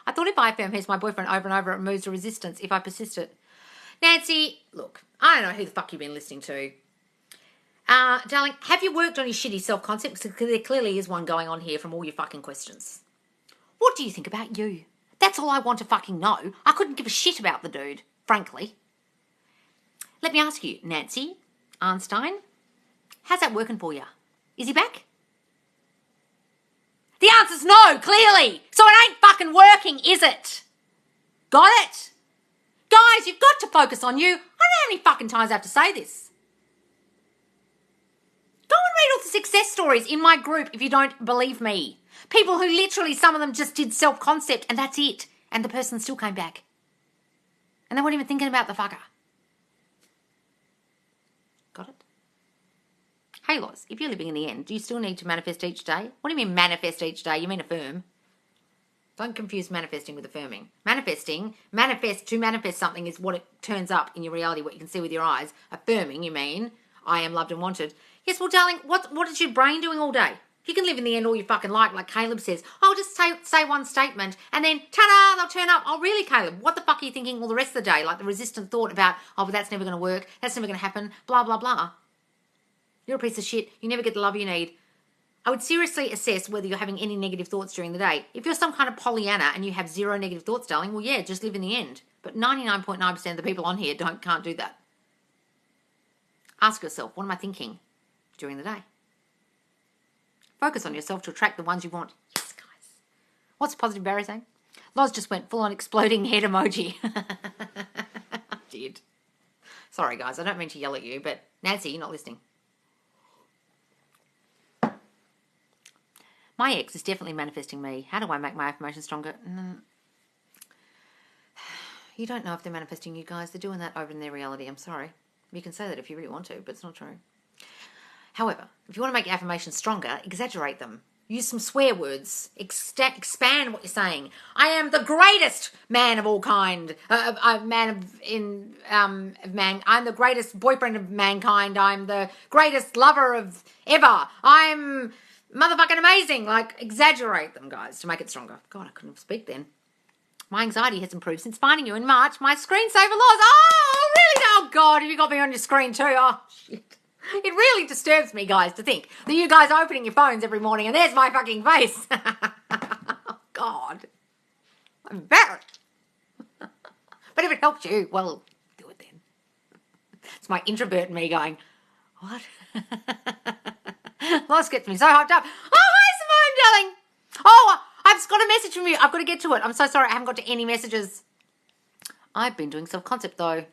I thought if I affirm he's my boyfriend over and over, it removes the resistance if I persisted. Nancy, look, I don't know who the fuck you've been listening to. Darling, have you worked on your shitty self-concept? Because there clearly is one going on here from all your fucking questions. What do you think about you? That's all I want to fucking know. I couldn't give a shit about the dude, frankly. Let me ask you, Nancy Arnstein, how's that working for you? Is he back? The answer's no, clearly. So it ain't fucking working, is it? Got it? Guys, you've got to focus on you. I don't know how many fucking times I have to say this. Go and read all the success stories in my group if you don't believe me. People who literally, some of them just did self-concept and that's it. And the person still came back. And they weren't even thinking about the fucker. Got it? Hey, Loz, if you're living in the end, do you still need to manifest each day? What do you mean manifest each day? You mean affirm? Don't confuse manifesting with affirming. To manifest something is what it turns up in your reality, what you can see with your eyes. Affirming, you mean, I am loved and wanted. Yes, well, darling, what is your brain doing all day? You can live in the end all you fucking like Caleb says. I'll just say one statement and then, ta-da, they'll turn up. Oh, really, Caleb? What the fuck are you thinking all the rest of the day? Like the resistant thought about, oh, but that's never going to work. That's never going to happen. Blah, blah, blah. You're a piece of shit. You never get the love you need. I would seriously assess whether you're having any negative thoughts during the day. If you're some kind of Pollyanna and you have zero negative thoughts, darling, well, yeah, just live in the end. But 99.9% of the people on here can't do that. Ask yourself, what am I thinking during the day? Focus on yourself to attract the ones you want. Yes, guys. What's positive Barry saying? Loz just went full on exploding head emoji. I did. Sorry, guys. I don't mean to yell at you, but Nancy, you're not listening. My ex is definitely manifesting me. How do I make my affirmation stronger? You don't know if they're manifesting you, guys. They're doing that over in their reality. I'm sorry. You can say that if you really want to, but it's not true. However, if you want to make your affirmations stronger, exaggerate them. Use some swear words. Expand what you're saying. I am the greatest man of all kind. I'm the greatest boyfriend of mankind. I'm the greatest lover of ever. I'm motherfucking amazing. Like, exaggerate them, guys, to make it stronger. God, I couldn't speak then. My anxiety has improved since finding you in March. My screensaver lost. Oh, really? Oh, God, have you got me on your screen too? Oh, shit. It really disturbs me, guys, to think that you guys are opening your phones every morning and there's my fucking face. Oh, God. I'm embarrassed. But if it helps you, well, do it then. It's my introvert me going, what? Loss gets me so hyped up. Oh, hi, Simone, darling. Oh, I've just got a message from you. I've got to get to it. I'm so sorry. I haven't got to any messages. I've been doing self-concept, though.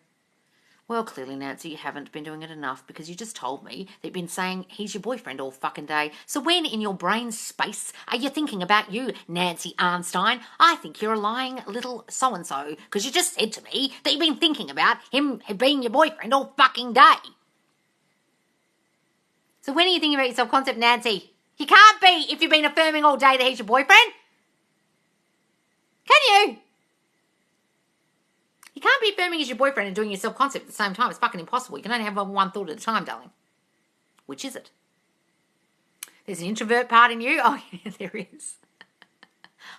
Well, clearly, Nancy, you haven't been doing it enough because you just told me that you've been saying he's your boyfriend all fucking day. So when in your brain space are you thinking about you, Nancy Arnstein? I think you're a lying little so-and-so because you just said to me that you've been thinking about him being your boyfriend all fucking day. So when are you thinking about your self-concept, Nancy? You can't be if you've been affirming all day that he's your boyfriend. Can you? You can't be affirming he's your boyfriend and doing your self-concept at the same time. It's fucking impossible. You can only have one thought at a time, darling. Which is it? There's an introvert part in you? Oh, yeah, there is.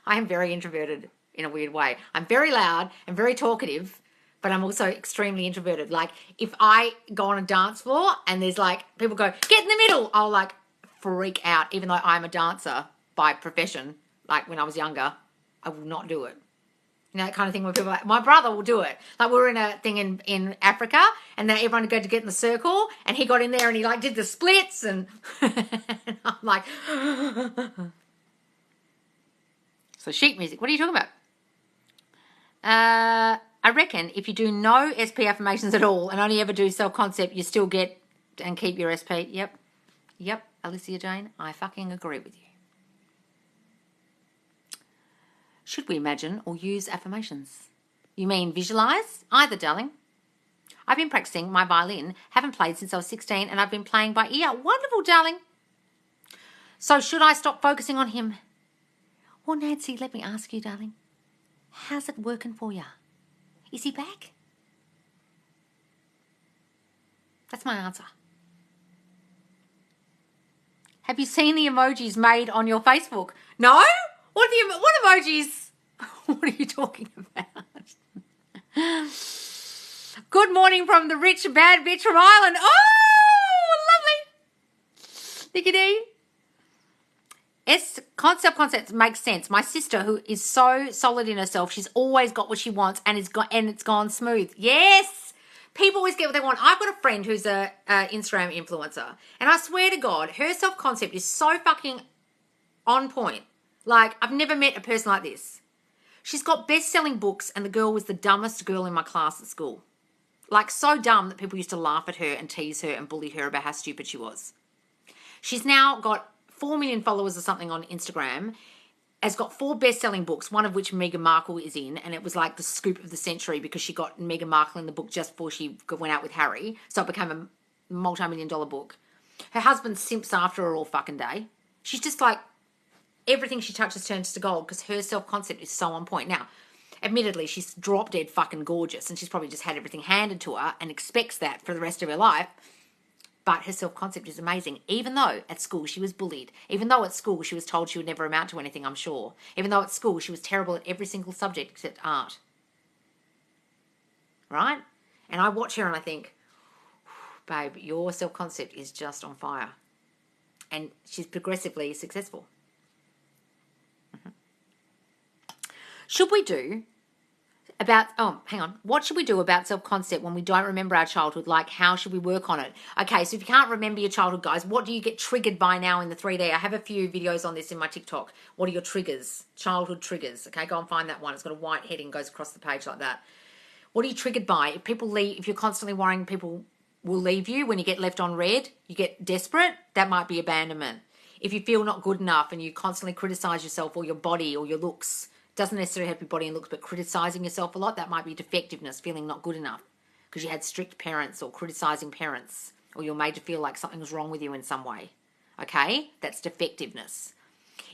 I am very introverted in a weird way. I'm very loud and very talkative, but I'm also extremely introverted. Like, if I go on a dance floor and there's like, people go, get in the middle, I'll like freak out, even though I'm a dancer by profession. Like when I was younger, I will not do it. You know, that kind of thing where people are like, my brother will do it. Like we were in a thing in Africa and then everyone would go to get in the circle and he got in there and he like did the splits and, and I'm like, so sheet music, what are you talking about? I reckon if you do no SP affirmations at all and only ever do self-concept, you still get and keep your SP. Yep, Alicia Jane, I fucking agree with you. Should we imagine or use affirmations? You mean visualize? Either, darling. I've been practicing my violin, haven't played since I was 16, and I've been playing by ear. Wonderful, darling. So should I stop focusing on him? Well, Nancy, let me ask you, darling. How's it working for you? Is he back? That's my answer. Have you seen the emojis made on your Facebook? No? What emojis? What are you talking about? Good morning from the rich bad bitch from Ireland. Oh, lovely. Think you do? Self-concept makes sense. My sister, who is so solid in herself, she's always got what she wants and it's gone smooth. Yes! People always get what they want. I've got a friend who's a Instagram influencer, and I swear to God, her self-concept is so fucking on point. Like, I've never met a person like this. She's got best-selling books, and the girl was the dumbest girl in my class at school. Like, so dumb that people used to laugh at her and tease her and bully her about how stupid she was. She's now got 4 million followers or something on Instagram, has got 4 best-selling books, one of which Meghan Markle is in, and it was like the scoop of the century because she got Meghan Markle in the book just before she went out with Harry, so it became a multi-million-dollar book. Her husband simps after her all fucking day. She's just like, everything she touches turns to gold because her self-concept is so on point. Now, admittedly, she's drop-dead fucking gorgeous, and she's probably just had everything handed to her and expects that for the rest of her life. But her self-concept is amazing, even though at school she was bullied. Even though at school she was told she would never amount to anything, I'm sure. Even though at school she was terrible at every single subject except art. Right? And I watch her and I think, babe, your self-concept is just on fire. And she's progressively successful. Should we do what should we do about self-concept when we don't remember our childhood? Like, how should we work on it? Okay, so if you can't remember your childhood, guys, what do you get triggered by now in the 3D? I have a few videos on this in my TikTok. What are your triggers? Childhood triggers. Okay, go and find that one. It's got a white heading, goes across the page like that. What are you triggered by? If people leave, if you're constantly worrying people will leave you when you get left on red, you get desperate, that might be abandonment. If you feel not good enough and you constantly criticize yourself or your body or your looks, doesn't necessarily have your body and looks, but criticizing yourself a lot, that might be defectiveness, feeling not good enough because you had strict parents or criticizing parents, or you're made to feel like something was wrong with you in some way. Okay? That's defectiveness.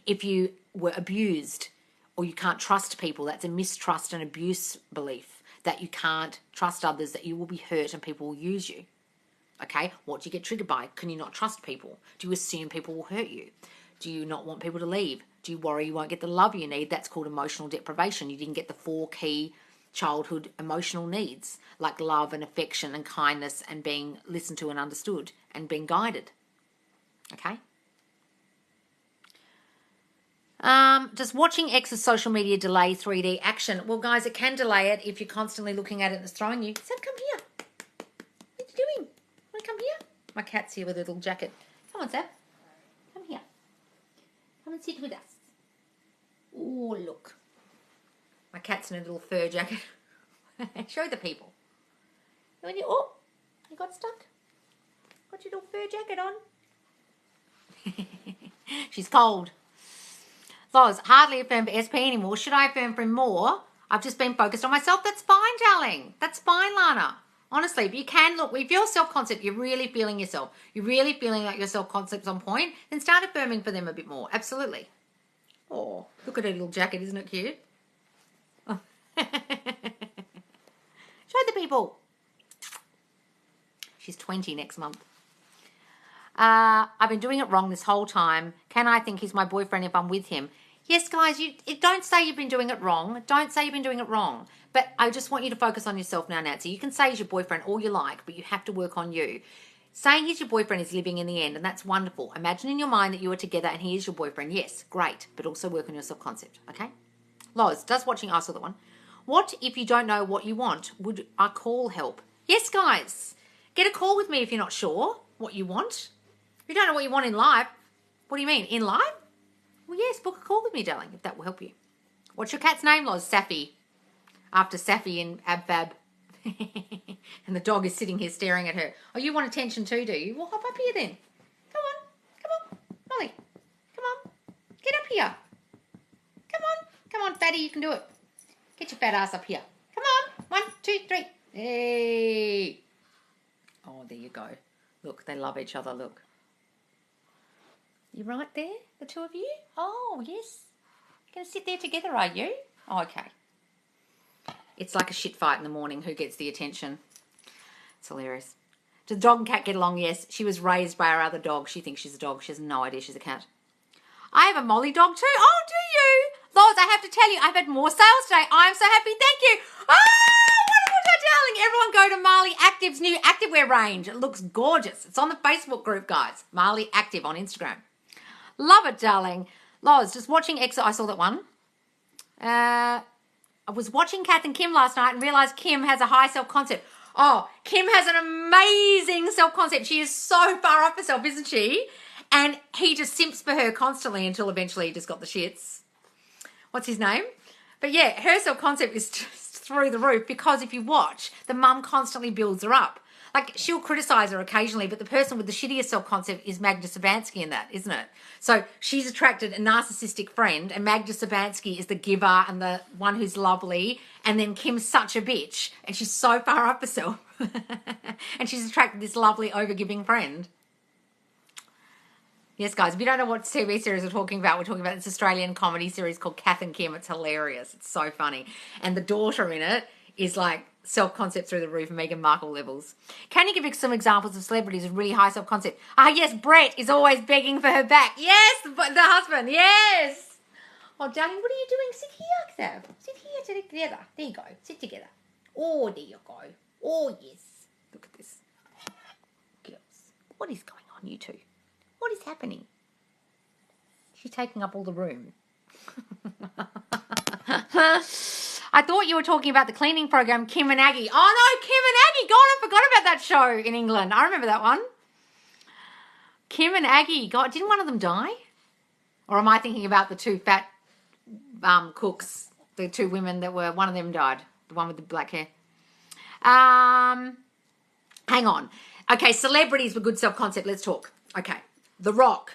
If you were abused or you can't trust people, that's a mistrust and abuse belief, that you can't trust others, that you will be hurt and people will use you. Okay? What do you get triggered by? Can you not trust people? Do you assume people will hurt you? Do you not want people to leave? Do you worry you won't get the love you need? That's called emotional deprivation. You didn't get the 4 key childhood emotional needs, like love and affection and kindness and being listened to and understood and being guided. Okay? Does watching X's social media delay 3D action? Well, guys, it can delay it if you're constantly looking at it and it's throwing you. Sam, come here. What are you doing? Want to come here? My cat's here with a little jacket. Come on, Sam. Come here. Come and sit with us. Oh, look. My cat's in a little fur jacket. Show the people. You got stuck. Got your little fur jacket on. She's cold. Loz, hardly affirm for SP anymore. Should I affirm for him more? I've just been focused on myself. That's fine, darling. That's fine, Lana. Honestly, if you can, look, if your self-concept, you're really feeling yourself, you're really feeling like your self-concept's on point, then start affirming for them a bit more. Absolutely. Oh, look at her little jacket. Isn't it cute? Oh. Show the people. She's 20 next month. I've been doing it wrong this whole time. Can I think he's my boyfriend if I'm with him? Yes, guys, don't say you've been doing it wrong. Don't say you've been doing it wrong. But I just want you to focus on yourself now, Nancy. You can say he's your boyfriend all you like, but you have to work on you. Saying he's your boyfriend is living in the end, and that's wonderful. Imagine in your mind that you are together and he is your boyfriend. Yes, great, but also work on your self-concept, okay? Loz, does watching, I saw that one. What if you don't know what you want? Would a call help? Yes, guys. Get a call with me if you're not sure what you want. If you don't know what you want in life, what do you mean? In life? Well, yes, book a call with me, darling, if that will help you. What's your cat's name, Loz? Safi. After Safi and Abfab. And the dog is sitting here staring at her. Oh, you want attention too, do you? Well, hop up here then. Come on. Molly. Come on. Get up here. Come on, fatty, you can do it. Get your fat ass up here. Come on. 1, 2, 3. Hey. Oh, there you go. Look, they love each other, look. You right there, the two of you? Oh, yes. You're going to sit there together, are you? Oh, okay. It's like a shit fight in the morning. Who gets the attention? It's hilarious. Does the dog and cat get along? Yes. She was raised by our other dog. She thinks she's a dog. She has no idea she's a cat. I have a Molly dog too. Oh, do you? Loz, I have to tell you, I've had more sales today. I'm so happy. Thank you. Oh, wonderful, darling. darling, everyone go to Marley Active's new activewear range. It looks gorgeous. It's on the Facebook group, guys. Marley Active on Instagram. Love it, darling. Loz, just watching I saw that one. I was watching Kath and Kim last night and realised Kim has a high self-concept. Oh, Kim has an amazing self-concept. She is so far up herself, isn't she? And he just simps for her constantly until eventually he just got the shits. What's his name? But yeah, her self-concept is just through the roof because if you watch, the mum constantly builds her up. Like, she'll criticise her occasionally, but the person with the shittiest self-concept is Magda Sabansky in that, isn't it? So she's attracted a narcissistic friend, and Magda Sabansky is the giver and the one who's lovely, and then Kim's such a bitch, and she's so far up herself. And she's attracted this lovely, overgiving friend. Yes, guys, if you don't know what TV series we're talking about this Australian comedy series called Kath and Kim. It's hilarious. It's so funny. And the daughter in it is like self-concept through the roof, Meghan Markle levels. Can you give some examples of celebrities with really high self-concept? Yes, Brett is always begging for her back. Yes, the husband, yes. Oh, darling, what are you doing? Sit here, Xav. Sit here together. There you go. Sit together. Oh, there you go. Oh, yes. Look at this. Girls, what is going on, you two? What is happening? She's taking up all the room. I thought you were talking about the cleaning program, Kim and Aggie. Oh, no, Kim and Aggie. God, I forgot about that show in England. I remember that one. Kim and Aggie. God, didn't one of them die? Or am I thinking about the two fat cooks, the two women that were, one of them died, the one with the black hair. Hang on. Okay, celebrities with good self-concept. Let's talk. Okay, The Rock,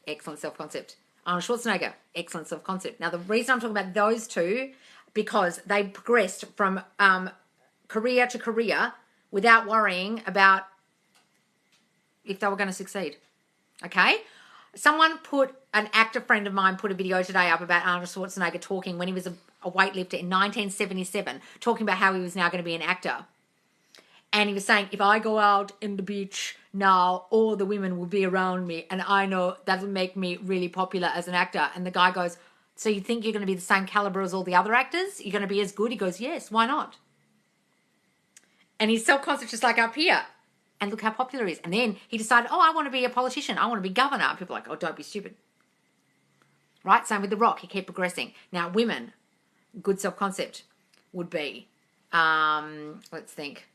excellent self-concept. Arnold Schwarzenegger, excellent self-concept. Now, the reason I'm talking about those two, because they progressed from career to career without worrying about if they were going to succeed. Okay? An actor friend of mine put a video today up about Arnold Schwarzenegger talking when he was a weightlifter in 1977, talking about how he was now going to be an actor. And he was saying, if I go out in the beach now, all the women will be around me, and I know that will make me really popular as an actor. And the guy goes, so you think you're going to be the same caliber as all the other actors? You're going to be as good? He goes, yes, why not? And his self-concept just like up here. And look how popular he is. And then he decided, I want to be a politician. I want to be governor. People are like, don't be stupid. Right? Same with The Rock. He kept progressing. Now, women, good self-concept would be, let's think.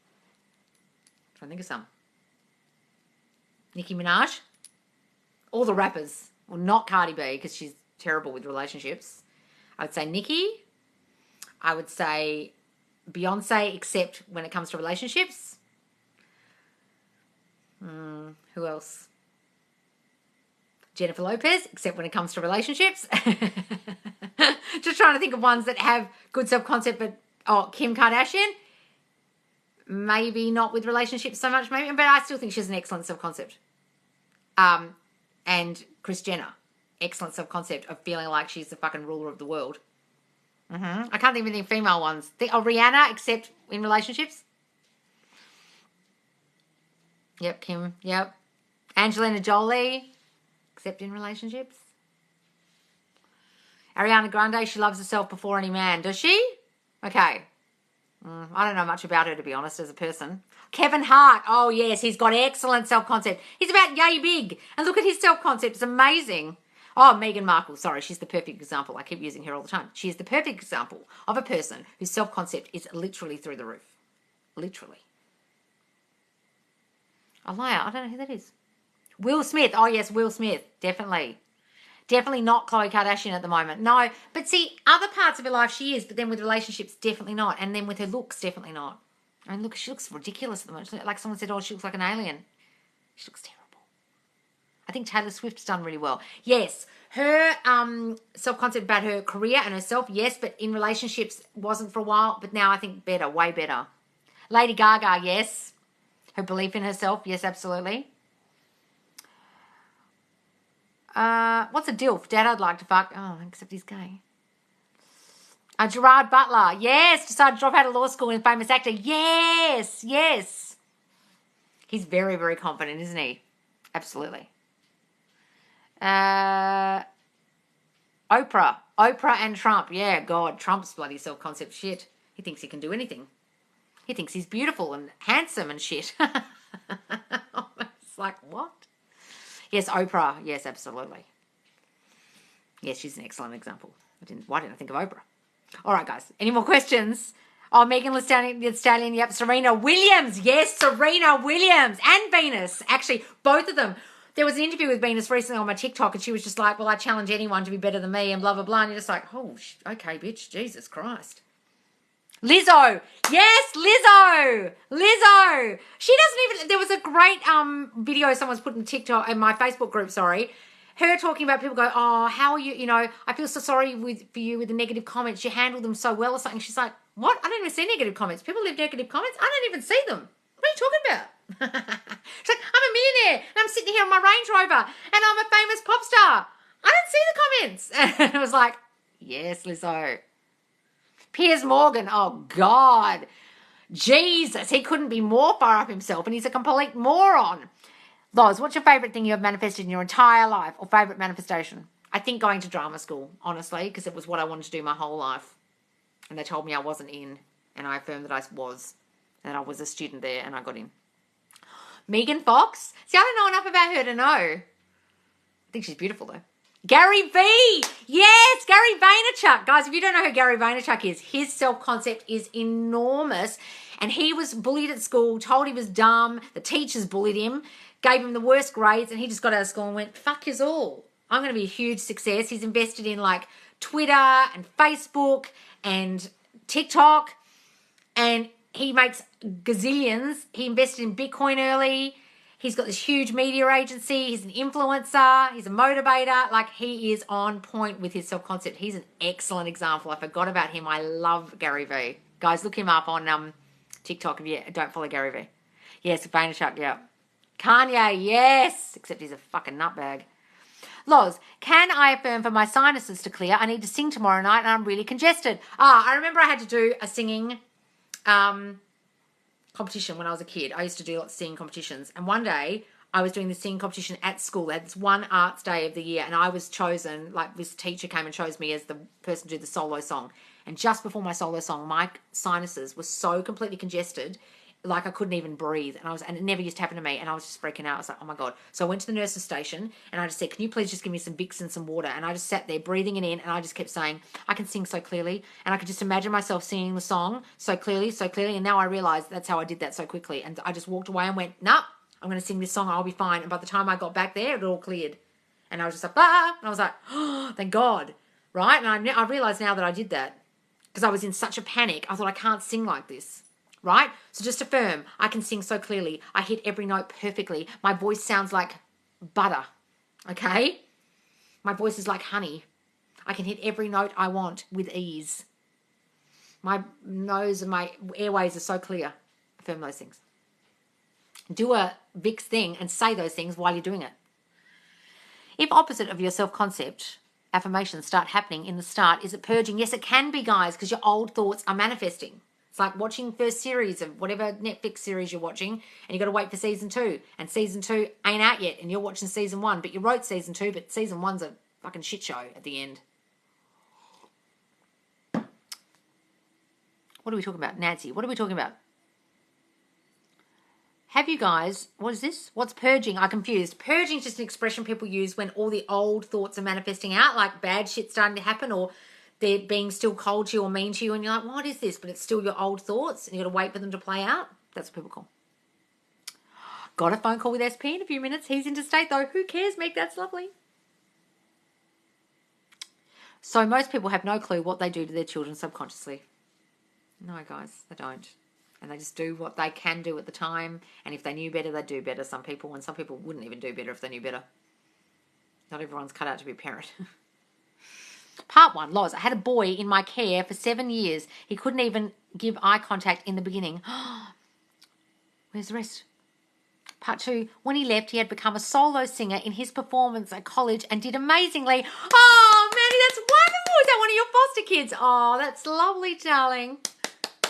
I'm trying to think of some. Nicki Minaj. All the rappers. Well, not Cardi B because she's terrible with relationships. I would say Nicki. I would say Beyonce, except when it comes to relationships. Who else? Jennifer Lopez, except when it comes to relationships. Just trying to think of ones that have good self-concept, but Kim Kardashian, maybe not with relationships so much, maybe, but I still think she's an excellent self-concept. And Kris Jenner, excellent self-concept of feeling like she's the fucking ruler of the world. I can't even think of female ones. Rihanna, except in relationships. Yep, Kim, yep. Angelina Jolie, except in relationships. Ariana Grande, she loves herself before any man. Does she? Okay. I don't know much about her, to be honest, as a person. Kevin Hart. Oh, yes, he's got excellent self-concept. He's about yay big. And look at his self-concept. It's amazing. Oh, Meghan Markle. Sorry, she's the perfect example. I keep using her all the time. She is the perfect example of a person whose self-concept is literally through the roof. Literally. A liar. I don't know who that is. Will Smith. Oh, yes, Will Smith. Definitely. Definitely not Khloe Kardashian at the moment. No, but see, other parts of her life she is, but then with relationships, definitely not. And then with her looks, definitely not. I mean, look, she looks ridiculous at the moment. Like someone said, she looks like an alien. She looks terrible. I think Taylor Swift's done really well. Yes, her self-concept about her career and herself, yes, but in relationships wasn't for a while, but now I think better, way better. Lady Gaga, yes. Her belief in herself, yes, absolutely. What's a DILF? Dad, I'd like to fuck. Oh, except he's gay. Gerard Butler. Yes, decided to drop out of law school and famous actor. Yes, yes. He's very, very confident, isn't he? Absolutely. Oprah. Oprah and Trump. Yeah, God, Trump's bloody self-concept shit. He thinks he can do anything. He thinks he's beautiful and handsome and shit. It's like, what? Yes, Oprah. Yes, absolutely. Yes, she's an excellent example. Why didn't I think of Oprah? All right, guys. Any more questions? Oh, Megan Thee Stallion. Yep. Serena Williams. Yes, Serena Williams and Venus. Actually, both of them. There was an interview with Venus recently on my TikTok, and she was just like, well, I challenge anyone to be better than me and blah, blah, blah. And you're just like, oh, okay, bitch. Jesus Christ. Lizzo. Yes, Lizzo. She doesn't even... There was a great video someone's put in TikTok, in my Facebook group, sorry. Her talking about people go, oh, how are you? You know, I feel so sorry for you with the negative comments. You handled them so well or something. She's like, what? I don't even see negative comments. People leave negative comments. I don't even see them. What are you talking about? She's like, I'm a millionaire and I'm sitting here on my Range Rover and I'm a famous pop star. I don't see the comments. And I was like, yes, Lizzo. Piers Morgan, oh God. Jesus, he couldn't be more far up himself and he's a complete moron. Loz, what's your favourite thing you have manifested in your entire life or favourite manifestation? I think going to drama school, honestly, because it was what I wanted to do my whole life. And they told me I wasn't in, and I affirmed that I was. And I was a student there, and I got in. Megan Fox? See, I don't know enough about her to know. I think she's beautiful, though. Gary V! Yes, Gary Vaynerchuk. Guys, if you don't know who Gary Vaynerchuk is, his self-concept is enormous. And he was bullied at school, told he was dumb. The teachers bullied him, gave him the worst grades, and he just got out of school and went, fuck yous all. I'm going to be a huge success. He's invested in, like, Twitter and Facebook and TikTok. And he makes gazillions. He invested in Bitcoin early. He's got this huge media agency. He's an influencer. He's a motivator. Like, he is on point with his self-concept. He's an excellent example. I forgot about him. I love Gary V. Guys, look him up on TikTok if you don't follow Gary V. Yes, Vaynerchuk, yeah. Kanye, yes. Except he's a fucking nutbag. Loz, can I affirm for my sinuses to clear? I need to sing tomorrow night and I'm really congested. I remember I had to do a singing competition when I was a kid. I used to do lots of singing competitions. And one day I was doing the singing competition at school. They had this one arts day of the year and I was chosen, like this teacher came and chose me as the person to do the solo song. And just before my solo song, my sinuses were so completely congested, like I couldn't even breathe. And it never used to happen to me. And I was just freaking out. I was like, oh my God. So I went to the nurse's station and I just said, can you please just give me some Vicks and some water? And I just sat there breathing it in and I just kept saying, I can sing so clearly. And I could just imagine myself singing the song so clearly. And now I realized that's how I did that so quickly. And I just walked away and went, nope, I'm going to sing this song. I'll be fine. And by the time I got back there, it all cleared. And I was just like, ah. And I was like, oh, thank God. Right? And I realized now that I did that because I was in such a panic. I thought, I can't sing like this. Right? So just affirm, I can sing so clearly. I hit every note perfectly. My voice sounds like butter. Okay? My voice is like honey. I can hit every note I want with ease. My nose and my airways are so clear. Affirm those things. Do a Vicks thing and say those things while you're doing it. If opposite of your self-concept, affirmations start happening in the start, is it purging? Yes, it can be, guys, because your old thoughts are manifesting. It's like watching first series of whatever Netflix series you're watching and you got to wait for season 2. And season 2 ain't out yet and you're watching season 1. But you wrote season 2, but season 1's a fucking shit show at the end. What are we talking about? Nancy, what are we talking about? Have you guys, what is this? What's purging? I'm confused. Purging is just an expression people use when all the old thoughts are manifesting out, like bad shit starting to happen or they're being still cold to you or mean to you and you're like, what is this? But it's still your old thoughts and you got to wait for them to play out. That's what people call. Got a phone call with SP in a few minutes. He's interstate though. Who cares, Meg? That's lovely. So most people have no clue what they do to their children subconsciously. No, guys, they don't. And they just do what they can do at the time. And if they knew better, they'd do better. Some people, and some people wouldn't even do better if they knew better. Not everyone's cut out to be a parent. Part 1, Loz. I had a boy in my care for 7 years. He couldn't even give eye contact in the beginning. Where's the rest? Part 2, when he left, he had become a solo singer in his performance at college and did amazingly. Oh, Mandy, that's wonderful. Is that one of your foster kids? Oh, that's lovely, darling.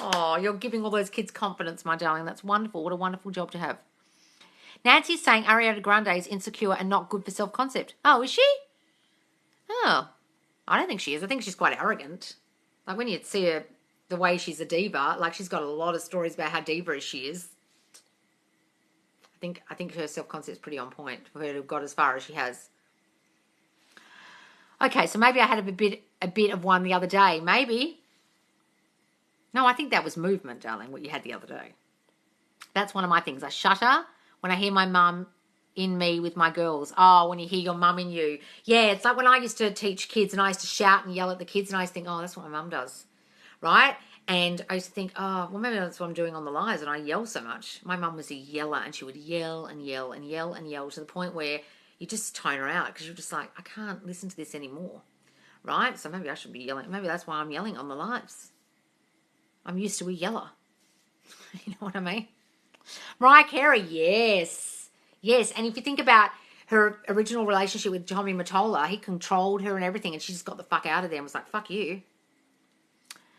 Oh, you're giving all those kids confidence, my darling. That's wonderful. What a wonderful job to have. Nancy's saying Ariana Grande is insecure and not good for self-concept. Oh, is she? Oh. I don't think she is. I think she's quite arrogant. Like when you see her the way she's a diva. Like, she's got a lot of stories about how diva she is. I think her self-concept's pretty on point for her to have got as far as she has. Okay, so maybe I had a bit of one the other day. Maybe. No, I think that was movement, darling, what you had the other day. That's one of my things. I shudder when I hear my mum in me with my girls. Oh, when you hear your mum in you. Yeah, it's like when I used to teach kids and I used to shout and yell at the kids and I used to think, oh, that's what my mum does, right? And I used to think, oh, well, maybe that's what I'm doing on the lives, and I yell so much. My mum was a yeller, and she would yell and yell and yell and yell to the point where you just tone her out because you're just like, I can't listen to this anymore, right? So maybe I should be yelling. Maybe that's why I'm yelling on the lives. I'm used to a yeller. You know what I mean? Mariah Carey, yes. Yes, and if you think about her original relationship with Tommy Mottola, he controlled her and everything, and she just got the fuck out of there and was like, fuck you.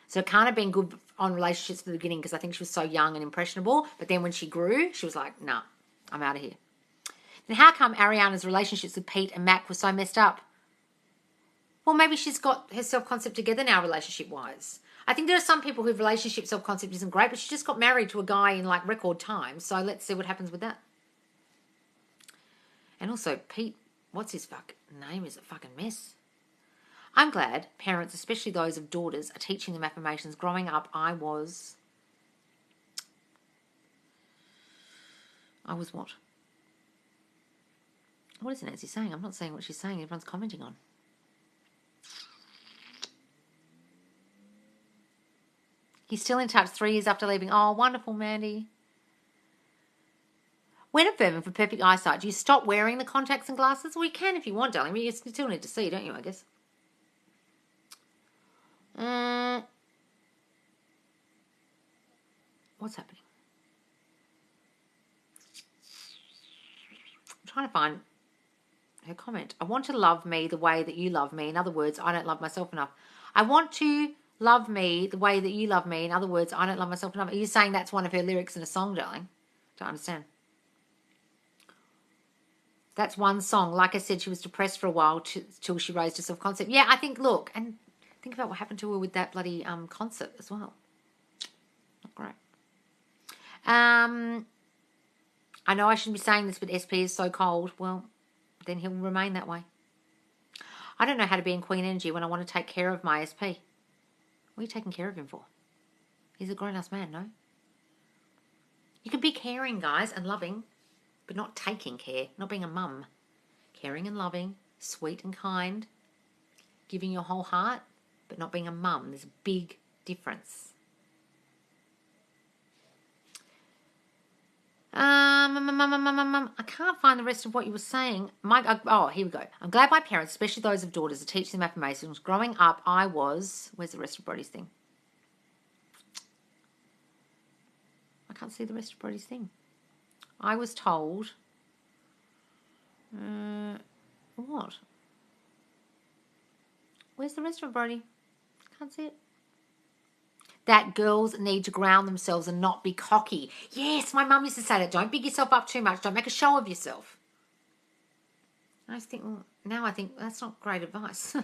So it can't have been good on relationships at the beginning because I think she was so young and impressionable. But then when she grew, she was like, nah, I'm out of here. Then how come Ariana's relationships with Pete and Mac were so messed up? Well, maybe she's got her self-concept together now relationship-wise. I think there are some people whose relationship self-concept isn't great, but she just got married to a guy in like record time. So let's see what happens with that. And also, Pete, what's his fucking name? Is a fucking mess. I'm glad parents, especially those of daughters, are teaching them affirmations. Growing up, I was what? What is Nancy saying? I'm not saying what she's saying. Everyone's commenting on. He's still in touch 3 years after leaving. Oh, wonderful, Mandy. When affirming for perfect eyesight, do you stop wearing the contacts and glasses? Well, you can if you want, darling. But you still need to see, don't you, I guess? What's happening? I'm trying to find her comment. I want to love me the way that you love me. In other words, I don't love myself enough. I want to love me the way that you love me. In other words, I don't love myself enough. Are you saying that's one of her lyrics in a song, darling? Don't understand. That's one song. Like I said, she was depressed for a while till she raised her self-concept. Yeah, I think, look, and think about what happened to her with that bloody concert as well. Not great. I know I shouldn't be saying this, but SP is so cold. Well, then he'll remain that way. I don't know how to be in Queen energy when I want to take care of my SP. What are you taking care of him for? He's a grown-ass man, no? You can be caring, guys, and loving, but not taking care, not being a mum. Caring and loving, sweet and kind, giving your whole heart, but not being a mum. There's a big difference. I can't find the rest of what you were saying. Here we go. I'm glad my parents, especially those of daughters, are teaching them affirmations. Growing up, I was... Where's the rest of Brody's thing? I can't see the rest of Brody's thing. I was told... what? Where's the rest of Brody? Can't see it. That girls need to ground themselves and not be cocky. Yes, my mum used to say that. Don't big yourself up too much. Don't make a show of yourself. I think, now I think that's not great advice.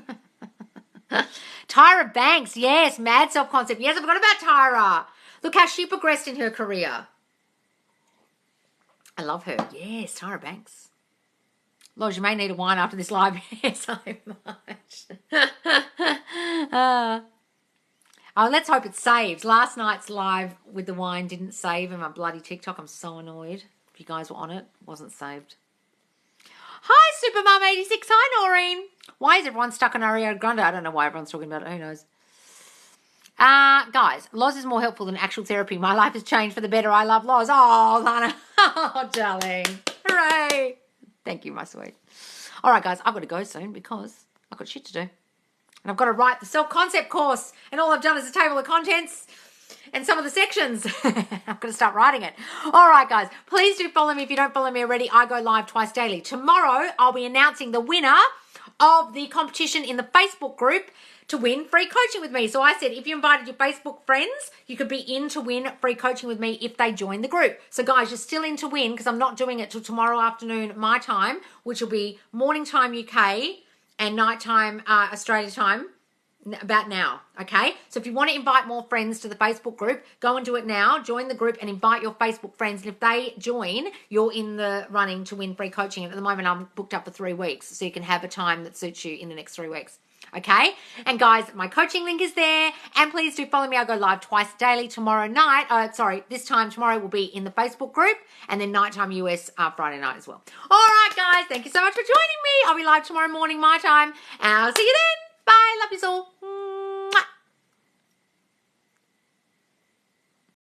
Tyra Banks, yes, mad self-concept. Yes, I forgot about Tyra. Look how she progressed in her career. I love her. Yes, Tyra Banks. Lodge, you may need a wine after this live. Yes, so much. Let's hope it saves. Last night's live with the wine didn't save in my bloody TikTok. I'm so annoyed. If you guys were on it, wasn't saved. Hi, Supermum86. Hi, Noreen. Why is everyone stuck on Ariana Grande? I don't know why everyone's talking about it. Who knows? Guys, Loz is more helpful than actual therapy. My life has changed for the better. I love Loz. Oh, Lana. Oh, darling. Hooray. Thank you, my sweet. All right, guys, I've got to go soon because I've got shit to do. And I've got to write the self-concept course. And all I've done is a table of contents and some of the sections. I've got to start writing it. All right, guys, please do follow me. If you don't follow me already, I go live twice daily. Tomorrow, I'll be announcing the winner of the competition in the Facebook group to win free coaching with me. So I said, if you invited your Facebook friends, you could be in to win free coaching with me if they join the group. So guys, you're still in to win because I'm not doing it till tomorrow afternoon, my time, which will be morning time UK and nighttime Australia time. about now, okay? So if you want to invite more friends to the Facebook group, go and do it now. Join the group and invite your Facebook friends. And if they join, you're in the running to win free coaching. And at the moment, I'm booked up for 3 weeks, so you can have a time that suits you in the next 3 weeks. Okay? And guys, my coaching link is there. And please do follow me. I go live twice daily tomorrow night. This time tomorrow will be in the Facebook group, and then nighttime US Friday night as well. All right, guys. Thank you so much for joining me. I'll be live tomorrow morning, my time. And I'll see you then. Bye. Love you all.